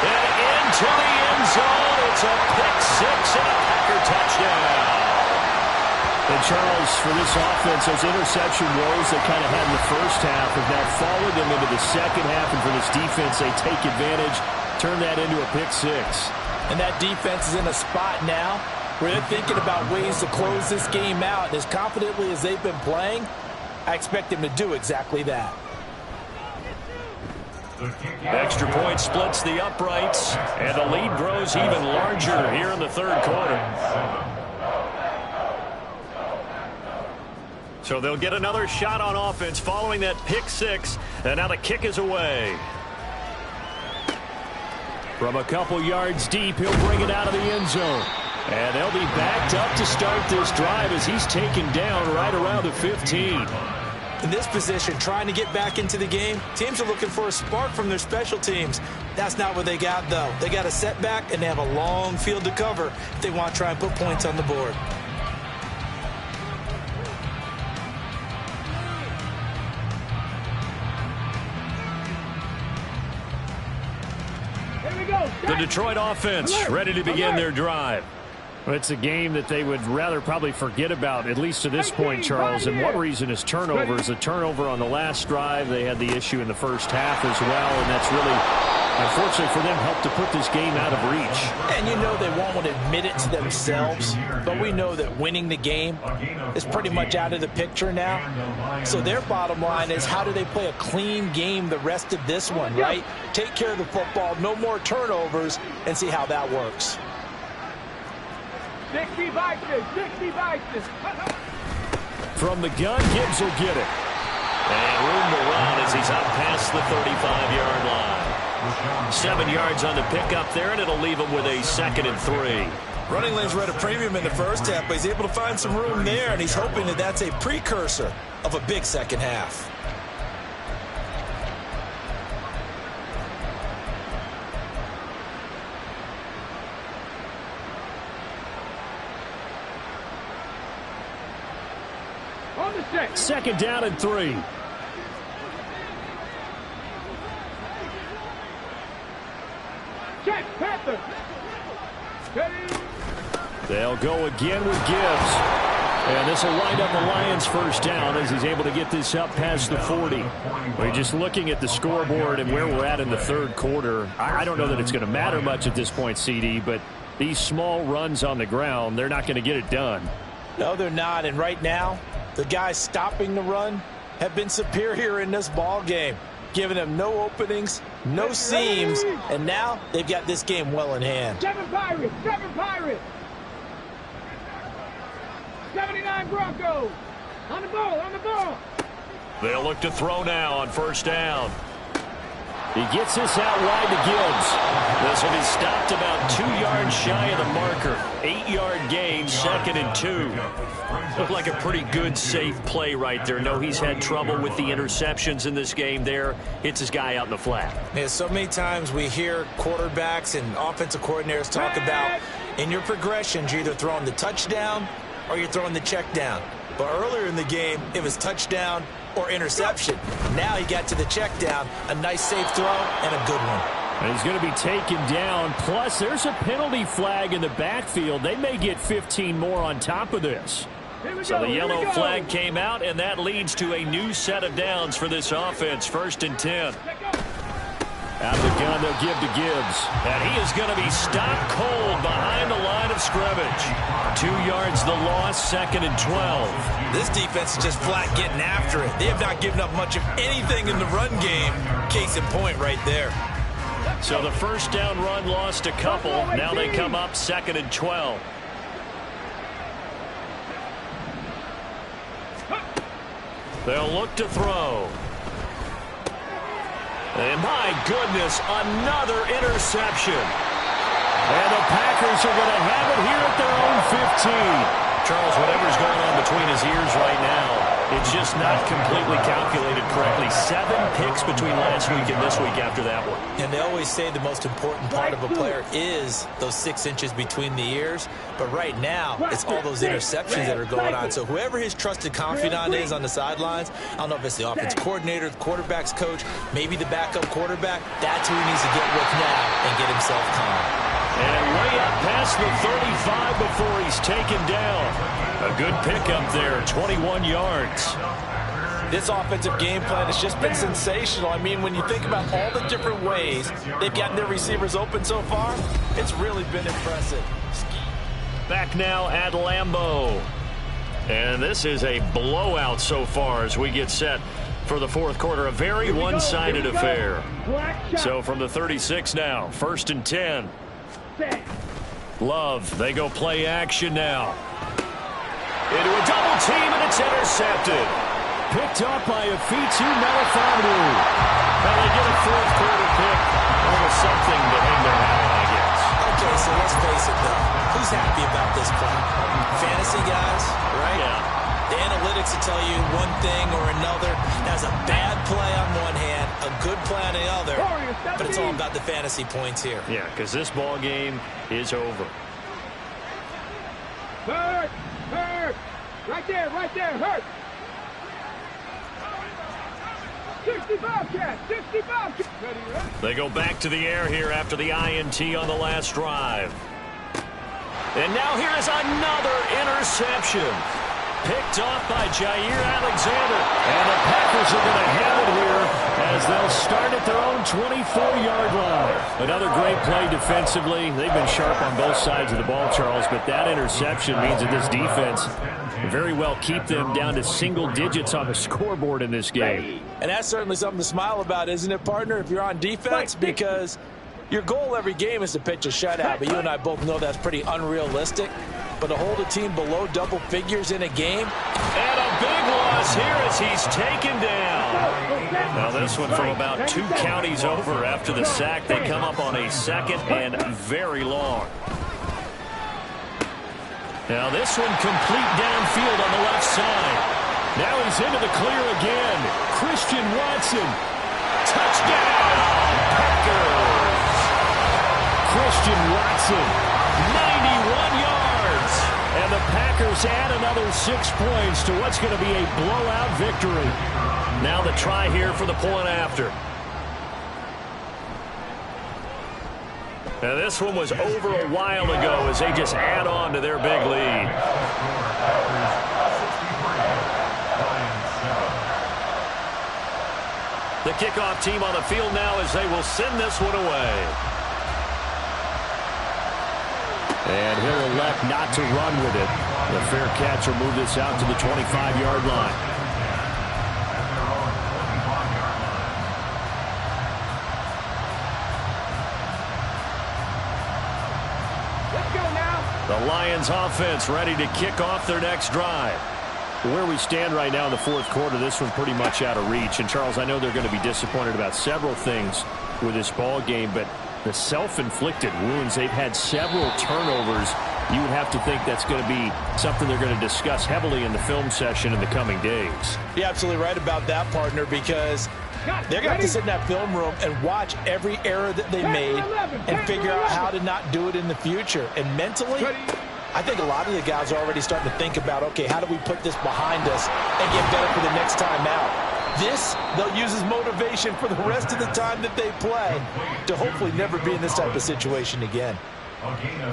And into the end zone. It's a pick-6 and a Packer touchdown. And Charles, for this offense, those interception woes they kind of had in the first half have now followed them into the second half. And for this defense, they take advantage, turn that into a pick-6. And that defense is in a spot now where they're thinking about ways to close this game out. And as confidently as they've been playing, I expect them to do exactly that. Extra point splits the uprights, and the lead grows even larger here in the 3rd quarter. So they'll get another shot on offense following that pick-6, and now the kick is away. From a couple yards deep, he'll bring it out of the end zone. And they'll be backed up to start this drive as he's taken down right around the 15. In this position, trying to get back into the game, teams are looking for a spark from their special teams. That's not what they got, though. They got a setback, and they have a long field to cover if they want to try and put points on the board. Here we go. The Detroit offense ready to begin their drive. Well, it's a game that they would rather probably forget about, at least to this point, Charles. And one reason is turnovers. A turnover on the last drive. They had the issue in the first half as well, and that's really, unfortunately for them, helped to put this game out of reach. And you know they won't want to admit it to themselves, but we know that winning the game is pretty much out of the picture now. So their bottom line is, how do they play a clean game the rest of this one, right? Take care of the football, no more turnovers, and see how that works. 60 Vikings, 60 Vikings. From the gun, Gibbs will get it. And room to run as he's up past the 35-yard line. 7 yards on the pickup there, and it'll leave him with a 2nd and 3. Running lanes were at a premium in the first half, but he's able to find some room there, and he's hoping that that's a precursor of a big second half. On the set. 2nd down and 3. Check, Panther. Ready. They'll go again with Gibbs. And this will wind up the Lions' first down as he's able to get this up past the 40. We're just looking at the scoreboard and where we're at in the third quarter. I don't know that it's going to matter much at this point, CD, but these small runs on the ground, they're not going to get it done. No, they're not. And right now, the guys stopping the run have been superior in this ball game, giving them no openings, no seams, and now they've got this game well in hand. 7 Pirates, 7 Pirates. 79 Broncos. On the ball, on the ball. They'll look to throw now on first down. He gets this out wide to Gibbs. This will be stopped about 2 yards shy of the marker. 8-yard gain, 2nd and 2. Looked like a pretty good, safe play right there. No, he's had trouble with the interceptions in this game there. Hits his guy out in the flat. Yeah, so many times we hear quarterbacks and offensive coordinators talk about in your progressions, you're either throwing the touchdown or you're throwing the check down. But earlier in the game, it was touchdown or interception. Now he got to the check down, a nice safe throw, and a good one. And he's going to be taken down. Plus, there's a penalty flag in the backfield. They may get 15 more on top of this. So the yellow flag came out, and that leads to a new set of downs for this offense. 1st and 10. Out of the gun, they'll give to Gibbs. And he is going to be stopped cold behind the line of scrimmage. 2 yards the loss, 2nd and 12. This defense is just flat getting after it. They have not given up much of anything in the run game. Case in point right there. So the first down run lost a couple. Now they come up 2nd and 12. They'll look to throw. And my goodness, another interception. And the Packers are going to have it here at their own 15. Charles, whatever's going on between his ears right now, it's just not completely calculated correctly. 7 picks between last week and this week after that one. And they always say the most important part of a player is those 6 inches between the ears. But right now, it's all those interceptions that are going on. So whoever his trusted confidant is on the sidelines, I don't know if it's the offensive coordinator, the quarterback's coach, maybe the backup quarterback, that's who he needs to get with now and get himself calm. And way up past the 35 before he's taken down. A good pickup there, 21 yards. This offensive game plan has just been sensational. I mean, when you think about all the different ways they've gotten their receivers open so far, it's really been impressive. Back now at Lambeau. And this is a blowout so far as we get set for the fourth quarter. A very one-sided affair. So from the 36 now, 1st and 10. Love, they go play action now. Into a double team, and it's intercepted. Picked up by Afitu Melifonwu. Now they get a fourth quarter pick. Almost something to hang their hat on, I guess. Okay, so let's face it, though. Who's happy about this play? Fantasy guys, right? Yeah. The analytics will tell you one thing or another. That's a bad play on one hand, a good play on the other, but it's all about the fantasy points here. Yeah, because this ball game is over. Hurt! Hurt! Right there, hurt! 65 cat! 65 cat! They go back to the air here after the INT on the last drive. And now here is another interception. Picked off by Jair Alexander. And the Packers are going to have it here as they'll start at their own 24-yard line. Another great play defensively. They've been sharp on both sides of the ball, Charles, but that interception means that this defense very well keep them down to single digits on the scoreboard in this game. And that's certainly something to smile about, isn't it, partner, if you're on defense? Because your goal every game is to pitch a shutout, but you and I both know that's pretty unrealistic. But to hold a team below double figures in a game. And a big loss here as he's taken down. Now this one from about 2 counties over after the sack. They come up on a 2nd and very long. Now this one complete downfield on the left side. Now he's into the clear again. Christian Watson. Touchdown, Packers. Christian Watson, 91 yards. And the Packers add another 6 points to what's going to be a blowout victory. Now the try here for the point after. Now this one was over a while ago as they just add on to their big lead. The kickoff team on the field now as they will send this one away. And he'll elect not to run with it. The fair catch will move this out to the 25-yard line. Let's go now. The Lions offense ready to kick off their next drive. Where we stand right now in the 4th quarter, this one's pretty much out of reach. And, Charles, I know they're going to be disappointed about several things with this ball game, but the self-inflicted wounds, they've had several turnovers. You would have to think that's going to be something they're going to discuss heavily in the film session in the coming days. You're absolutely right about that, partner, because they're going to have to sit in that film room and watch every error that they made and figure out how to not do it in the future. And mentally, I think a lot of the guys are already starting to think about, okay, how do we put this behind us and get better for the next time out? This, they'll use as motivation for the rest of the time that they play to hopefully never be in this type of situation again.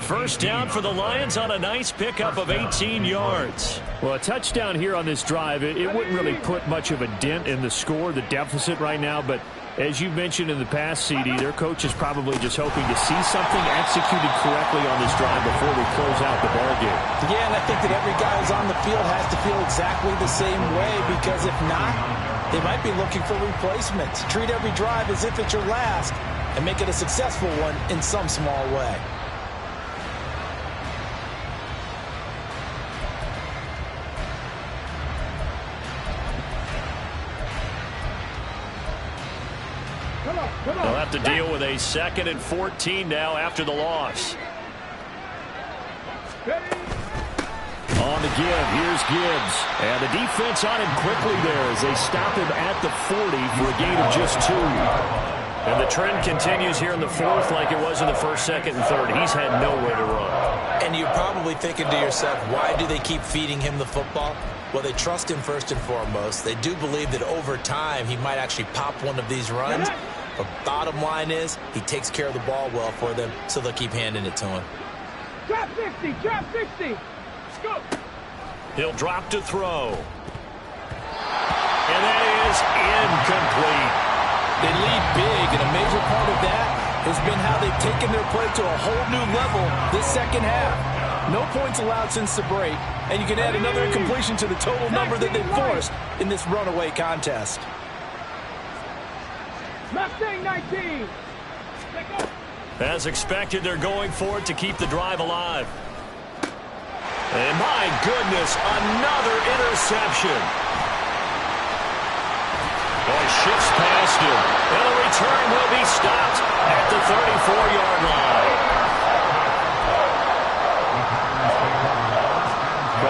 First down for the Lions on a nice pickup of 18 yards. Well, a touchdown here on this drive, it wouldn't really put much of a dent in the score, the deficit right now, but as you mentioned in the past, CD, their coach is probably just hoping to see something executed correctly on this drive before we close out the ball game. Yeah, and I think that every guy who's on the field has to feel exactly the same way, because if not, they might be looking for replacements. Treat every drive as if it's your last and make it a successful one in some small way. They'll have to deal with a 2nd and 14 now after the loss. On the give, here's Gibbs. And the defense on him quickly there as they stop him at the 40 for a gain of just 2. And the trend continues here in the 4th like it was in the 1st, 2nd, and 3rd. He's had nowhere to run. And you're probably thinking to yourself, why do they keep feeding him the football? Well, they trust him first and foremost. They do believe that over time he might actually pop one of these runs. But bottom line is he takes care of the ball well for them, so they'll keep handing it to him. Trap 60, trap 60. Let's go. He'll drop to throw. And that is incomplete. They lead big, and a major part of that has been how they've taken their play to a whole new level this second half. No points allowed since the break, and you can add another incompletion to the total number that they forced in this runaway contest. Mustang 19. As expected, they're going for it to keep the drive alive. And my goodness, another interception. Boy, shifts past him. And the return will be stopped at the 34-yard line.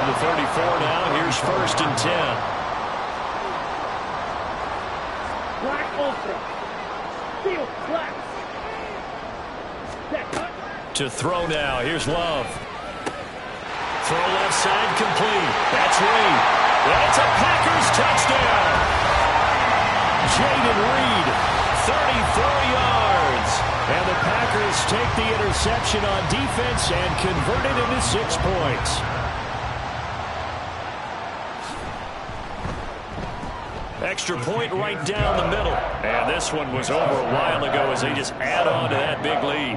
From the 34 now, here's 1st and 10. Black ultra. Field black. To throw now, here's Love. Throw left side complete. That's Reed. And it's a Packers touchdown. Jaden Reed, 34 yards. And the Packers take the interception on defense and convert it into 6 points. Extra point right down the middle. And this one was over a while ago as they just add on to that big lead.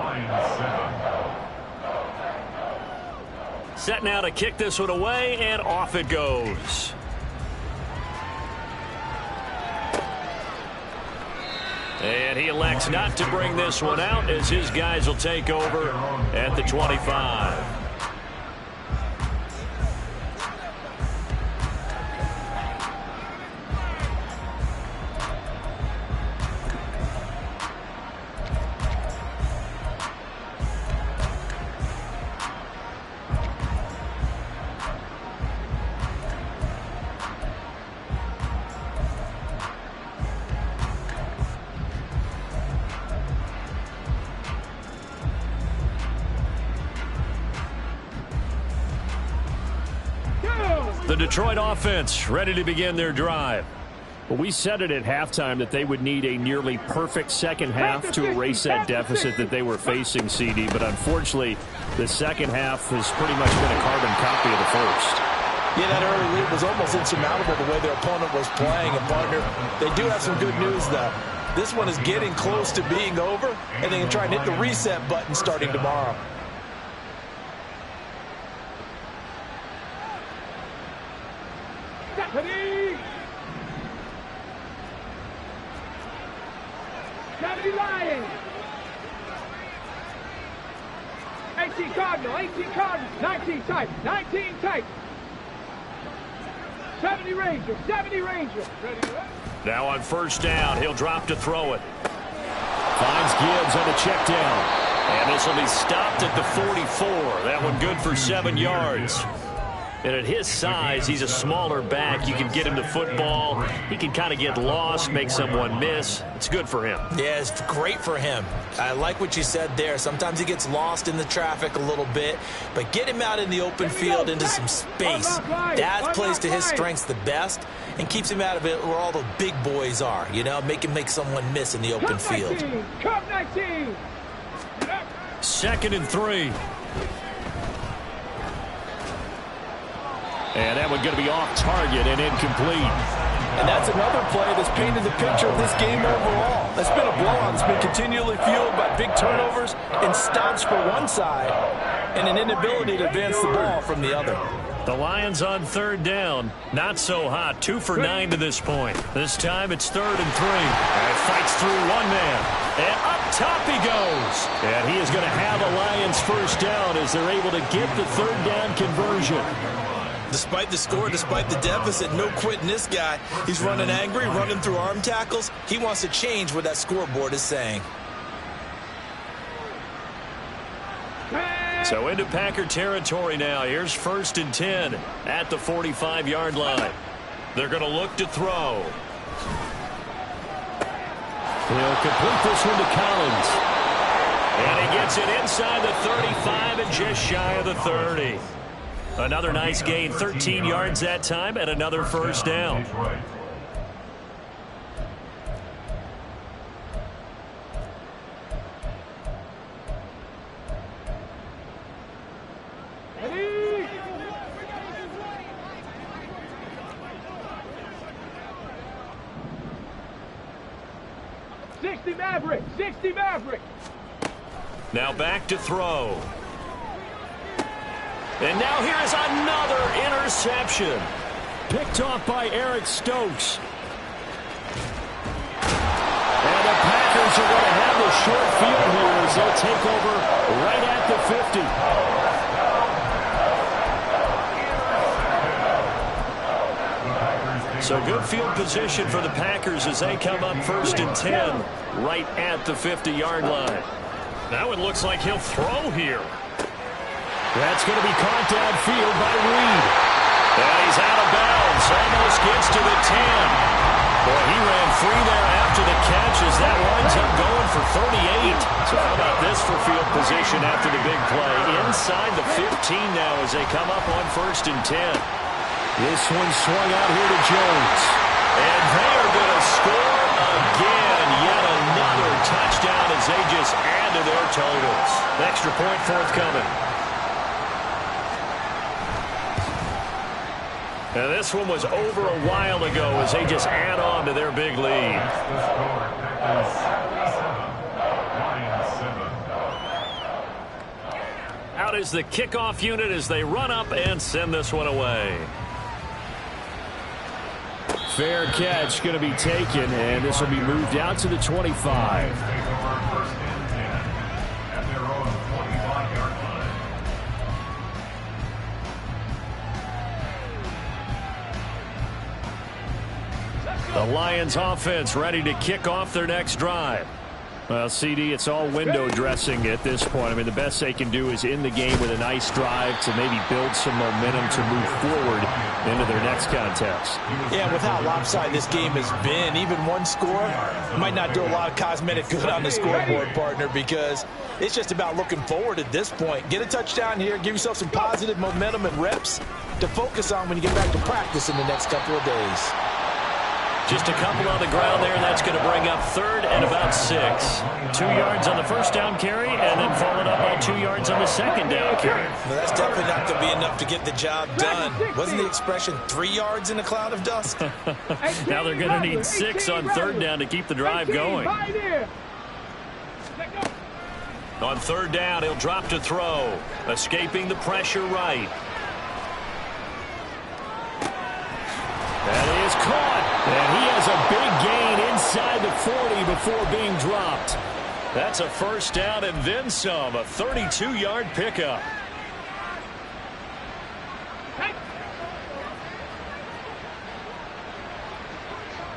Set now to kick this one away, and off it goes. And he elects not to bring this one out as his guys will take over at the 25. The Detroit offense ready to begin their drive. Well, we said it at halftime that they would need a nearly perfect second half to erase that deficit that they were facing, CD. But unfortunately, the second half has pretty much been a carbon copy of the first. Yeah, that early lead was almost insurmountable the way their opponent was playing. And, partner, they do have some good news, though. This one is getting close to being over, and they can try and hit the reset button starting tomorrow. Deputy! 70 Lions! 18 Cardinal, 18 Cardinal, 19 tight, 19 tight. 70 Ranger, 70 Ranger. Now on first down, he'll drop to throw it. Finds Gibbs on the check down. And this will be stopped at the 44. That one good for 7 yards. And at his size, he's a smaller back. You can get him the football. He can kind of get lost, make someone miss. It's good for him. Yeah, it's great for him. I like what you said there. Sometimes he gets lost in the traffic a little bit, but get him out in the open field into some space. That plays to his strengths the best and keeps him out of it where all the big boys are. You know, make him make someone miss in the open field. Cup 19. 2nd and 3. And that one going to be off target and incomplete. And that's another play that's painted the picture of this game overall. That's been a blowout that's been continually fueled by big turnovers and stops for one side and an inability to advance the ball from the other. The Lions on 3rd down. Not so hot. 2 for 9 to this point. This time it's 3rd and 3. And fights through one man. And up top he goes. And he is going to have a Lions first down as they're able to get the 3rd down conversion. Despite the score, despite the deficit, no quitting this guy. He's running angry, running through arm tackles. He wants to change what that scoreboard is saying. So into Packer territory now. Here's 1st and 10 at the 45-yard line. They're going to look to throw. He'll complete this one to Collins. And he gets it inside the 35 and just shy of the 30. Another nice gain, 13 yards that time, and another first down. Ready? '60 Maverick, 60 Maverick. Now back to throw. And now here is another interception. Picked off by Eric Stokes. And the Packers are going to have the short field here as they'll take over right at the 50. So good field position for the Packers as they come up 1st and 10 right at the 50-yard line. Now it looks like he'll throw here. That's going to be caught downfield by Reed. And he's out of bounds. Almost gets to the 10. Boy, he ran free there after the catch as that winds up going for 38. So how about this for field position after the big play? Inside the 15 now as they come up on 1st and 10. This one swung out here to Jones. And they are going to score again. Yet another touchdown as they just add to their totals. The extra point forthcoming. Now this one was over a while ago as they just add on to their big lead. Out is the kickoff unit as they run up and send this one away. Fair catch going to be taken, and this will be moved out to the 25. The Lions offense ready to kick off their next drive. Well, CD, it's all window dressing at this point. I mean, the best they can do is end the game with a nice drive to maybe build some momentum to move forward into their next contest. Yeah, with how lopsided this game has been, even one score might not do a lot of cosmetic good on the scoreboard, partner, because it's just about looking forward at this point. Get a touchdown here, give yourself some positive momentum and reps to focus on when you get back to practice in the next couple of days. Just a couple on the ground there. That's going to bring up 3rd and about 6. 2 yards on the first down carry, and then followed up by 2 yards on the second down carry. Well, that's definitely not going to be enough to get the job done. Wasn't the expression 3 yards in a cloud of dust? Now they're going to need 6 on 3rd down to keep the drive going. On 3rd down, he'll drop to throw. Escaping the pressure right. That is caught. And he has a big gain inside the 40 before being dropped. That's a first down and then some. A 32-yard pickup.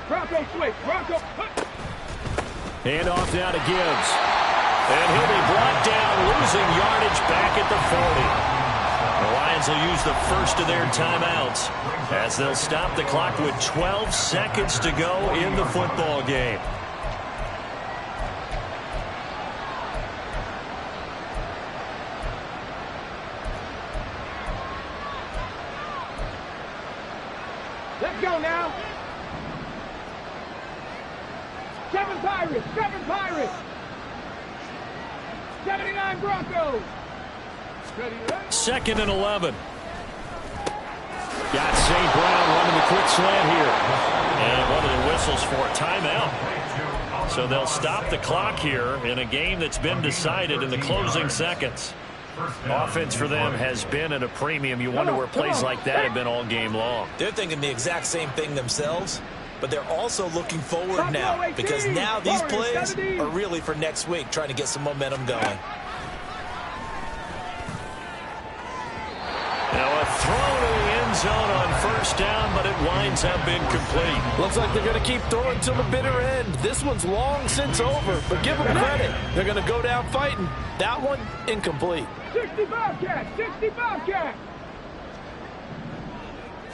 Bronco switch. Bronco. Hand off down to Gibbs. And he'll be brought down, losing yardage back at the 40. The Lions will use the first of their timeouts as they'll stop the clock with 12 seconds to go in the football game. Let's go now. 7 Pirates. 7 Pirates. 79 Broncos. 2nd and 11. Got St. Brown running the quick slant here. And one of the whistles for a timeout. So they'll stop the clock here in a game that's been decided in the closing seconds. Offense for them has been at a premium. You wonder where plays like that have been all game long. They're thinking the exact same thing themselves, but they're also looking forward now because now these plays are really for next week, trying to get some momentum going. Now a throw to the end zone on 1st down, but it winds up incomplete. Looks like they're going to keep throwing till the bitter end. This one's long since over, but give them credit. They're going to go down fighting. That one, incomplete. 60 Bobcats. 60 Bobcats.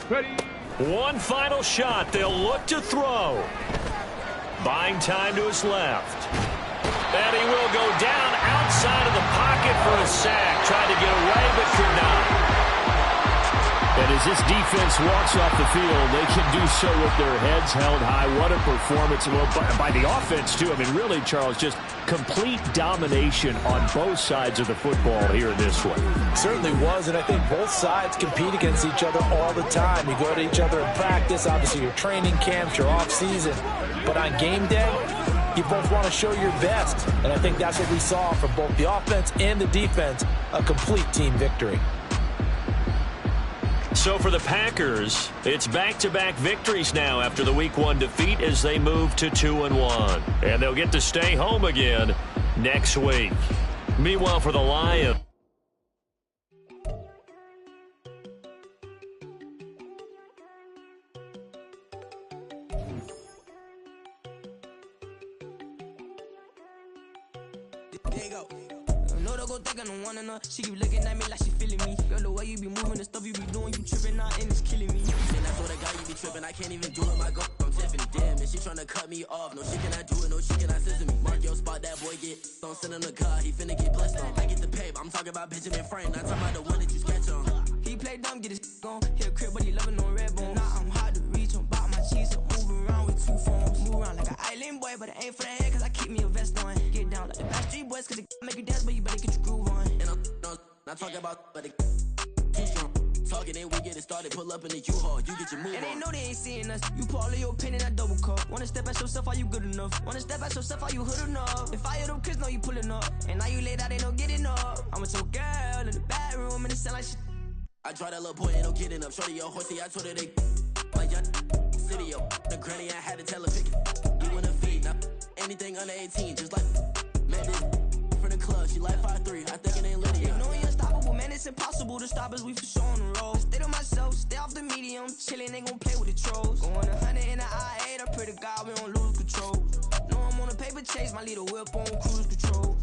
Ready. One final shot. They'll look to throw. Buying time to his left. And he will go down outside of the pocket for a sack. Tried to get away, but could not. And as this defense walks off the field, they can do so with their heads held high. What a performance. Well, by the offense, too. I mean, really, Charles, just complete domination on both sides of the football here in this one. Certainly was, and I think both sides compete against each other all the time. You go to each other in practice, obviously your training camps, your off-season. But on game day, you both want to show your best. And I think that's what we saw from both the offense and the defense, a complete team victory. So for the Packers, it's back-to-back victories now after the Week 1 defeat as they move to 2-1. And they'll get to stay home again next week. Meanwhile, for the Lions, know they gon' think I don't want enough. She keep looking at me like she feeling me. Girl, the way you be moving, the stuff you be doing, you tripping out and it's killing me. And I told that guy you be tripping, I can't even do it, my girl, I'm Tiffany. Damn, and she tryna cut me off. No, she cannot do it, no, she cannot scissor me. Mark your spot, that boy get don't send him the car, he finna get blessed on. I get the pay, I'm talking about Benjamin Franklin, not talking about the one that you sketch on. He play dumb, get his on. Hit a crib, but he loving on red bone. Now I'm hard to reach, I'm bout my cheese, and move around with two phones. Move around like an island boy, but it ain't for the head, cause I keep me a vest on. Get down like the Backstreet Boys, cause it make you dance, but you better get your groove on. And I'm not talking about, but it too strong. Talking and we get it started, pull up in the U-Haul, you get your move and on. they know they ain't seeing us. You pull all of your pen in that double cup. Wanna step at yourself, are you good enough? Wanna step at yourself, are you hood enough? If I hear them kids, know you pulling up. And now you laid out, they don't get enough. I'm with your girl in the bedroom, and it sound like shit. I draw that little boy, ain't no kidding up. Shorty, your horsey, I told her they like young city, yo. The granny, I had to tell her pick it. You in a feed, now anything under 18, just like met this from the club. She like 5'3", I think it ain't Lydia. You know we unstoppable, man, it's impossible to stop us, we for sure on the road. Stay to myself, stay off the medium, chillin', ain't gon' play with the trolls. Going 100 in the I-8, I pray to God we don't lose control. Know I'm on a paper chase, my little whip on cruise control.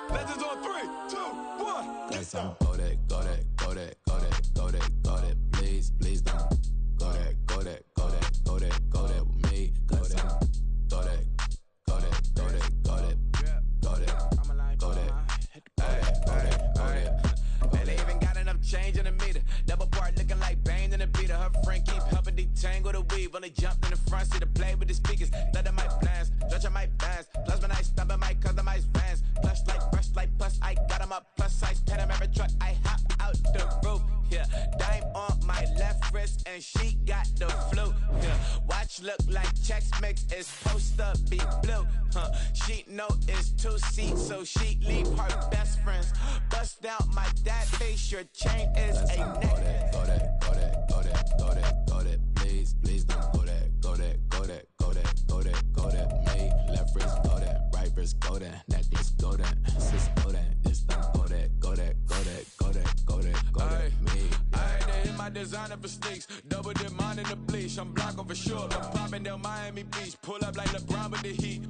Legends on 3, 2, 1. Guess I'm go that, go that, go that, go that, go that, go that. Please, please don't go that, go that, go that, go that, go that with me. Go that, go that, go that, go that, go that, go that, go that. Hey, and they even got enough change in the meter. Double part looking like Bane in the beater. Her friend keep helping detangle the weave. When they jumped in the front seat to play with the speakers. Let my plans, stretch on my bands. Plus when I stop in my customized vans. Plush like brush like plus I got them up plus size Panamera truck. I hop out the roof. Yeah, dime on my left wrist and she got the flu. Yeah, watch look like Chex Mix is supposed to be blue. She know it's 2 seats, so she leave her best friends. Bust down my dad face, your chain is a neck. Go that, go that, go that, go that, go that. Please, please don't go that, go that, go that, go that, go that, go that. Me, left wrist go that, right wrist go that, necklace go that, sis go that, this don't go that, go that, go that, go that, go that, go that. Me. I had to hit my designer for sneaks, double dip mine in the bleach. I'm blocking for sure. I'm popping down Miami Beach, pull up like LeBron with the heat.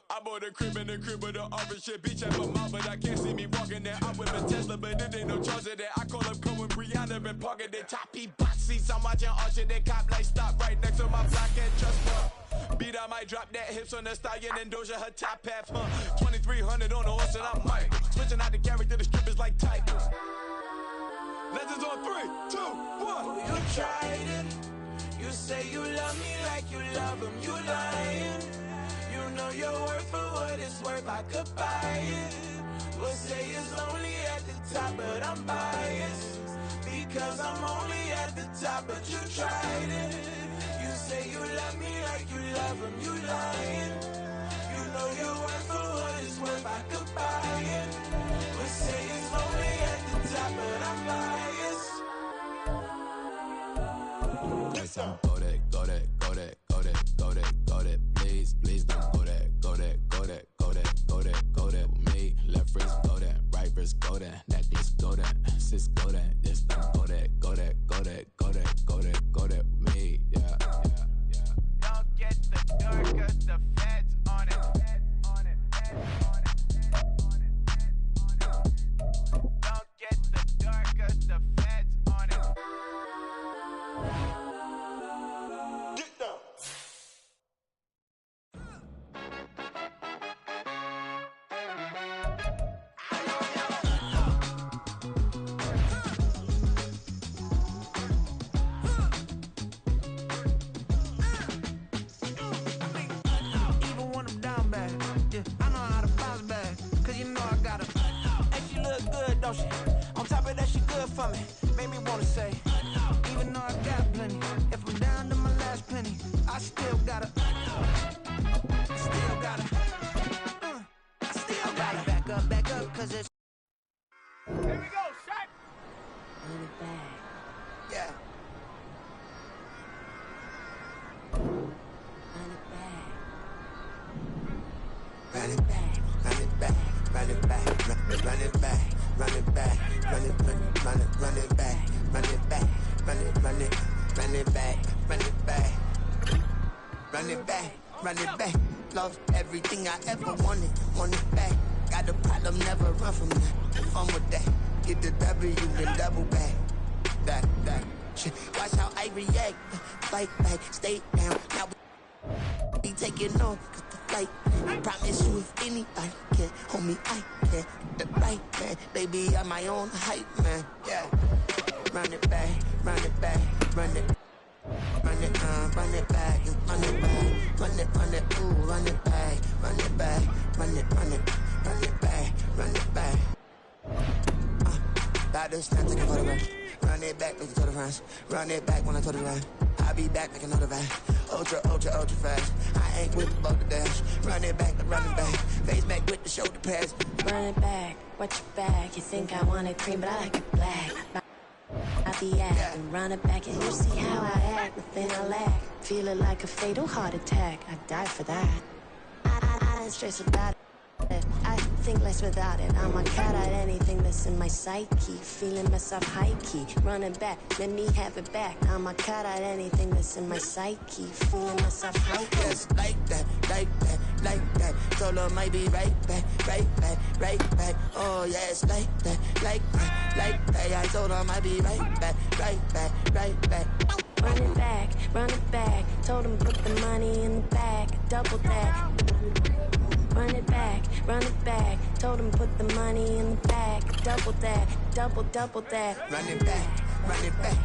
I bought a crib in the crib with the office shit. Beach at my mouth, but I can't see me walking there. I whip a Tesla, but it ain't no charge of that. I call up Cohen Brianna and parking the choppy box seats. I'm watching Archer, they cop like stop right next to my block and trust her. Beat, I might drop that hips on the stallion and Doja her top half. 2300 on the horse and I'm Mike. Switching out the character, the strippers like typos. Legends on 3, 2, 1. You tried it. You say you love me like you love him. You lying. You know your worth for what it's worth. I could buy it. We'll say it's only at the top, but I'm biased. Because I'm only at the top, but you tried it. You say you love me like you love him. You lying. You know your worth for what it's worth. I could buy it. We'll say it's only at the top, but I'm biased. Guess I'm go that, go that, go that, go that, go that, go that. Please, please don't go that, go that, go that, go that, go that, go that with me. Left wrist go that, right wrist go that, necklace go that, sis go that, this don't go that, go that, go that, go that, go that, go that with me. Yeah, yeah, yeah. Don't get the door 'cause the feds on it. Don't get the door 'cause the feds on it. Get down. Even when I'm down bad, yeah, I know how to bounce back. Cause you know I got her. And she look good, don't she? On top of that, she good for me. Made me wanna say, even though I got plenty, if I'm down to my last penny, I still got her. Still got her. I still got her. Back up, cause it's. Here we go, shot. Yeah. Run it back, run it back, run it back, run it back, run it back, run it back, run it back, run it back, run it back, run it back. Lost everything I ever wanted, want it back. Got a problem, never run from that. If I'm with that, get the W, then double back. That shit. Watch how I react. Fight back, stay down. Now we taking off, cause the flight. I promise you if anybody can hold me, I can. The right man, baby, I'm my own hype man. Yeah. Run it back, run it back, run it. Run it back, run it back, run it, ooh, run it back, run it back, run it back, run it back. About this time, take a photograph. Run it back, make it to the front. Run it back when I told it right. I'll be back, make another back. Ultra fast. I ain't with the boat to dash. Run it back, run it back. Face back with the shoulder pads. Run it back, watch your back. You think I want it cream, but I like it black. I be acting, run it back, and you see how I act, nothing I lack. Feeling like a fatal heart attack, I die for that. I don't stress about it, I think less without it. I'm a cat at anything that's in my psyche. Feeling myself high key, running back, let me have it back. I'm a cat at anything that's in my psyche. Feeling myself high key. Yes, like that, like that, like that. Solo might be right back, right back, right back. Oh yes, like that, like that, like that. I told her I might be right back, right back, right back. Run it back, told him put the money in the bag, double that. Run it back, told him put the money in the bag, double that, double that. Run it back, run it back.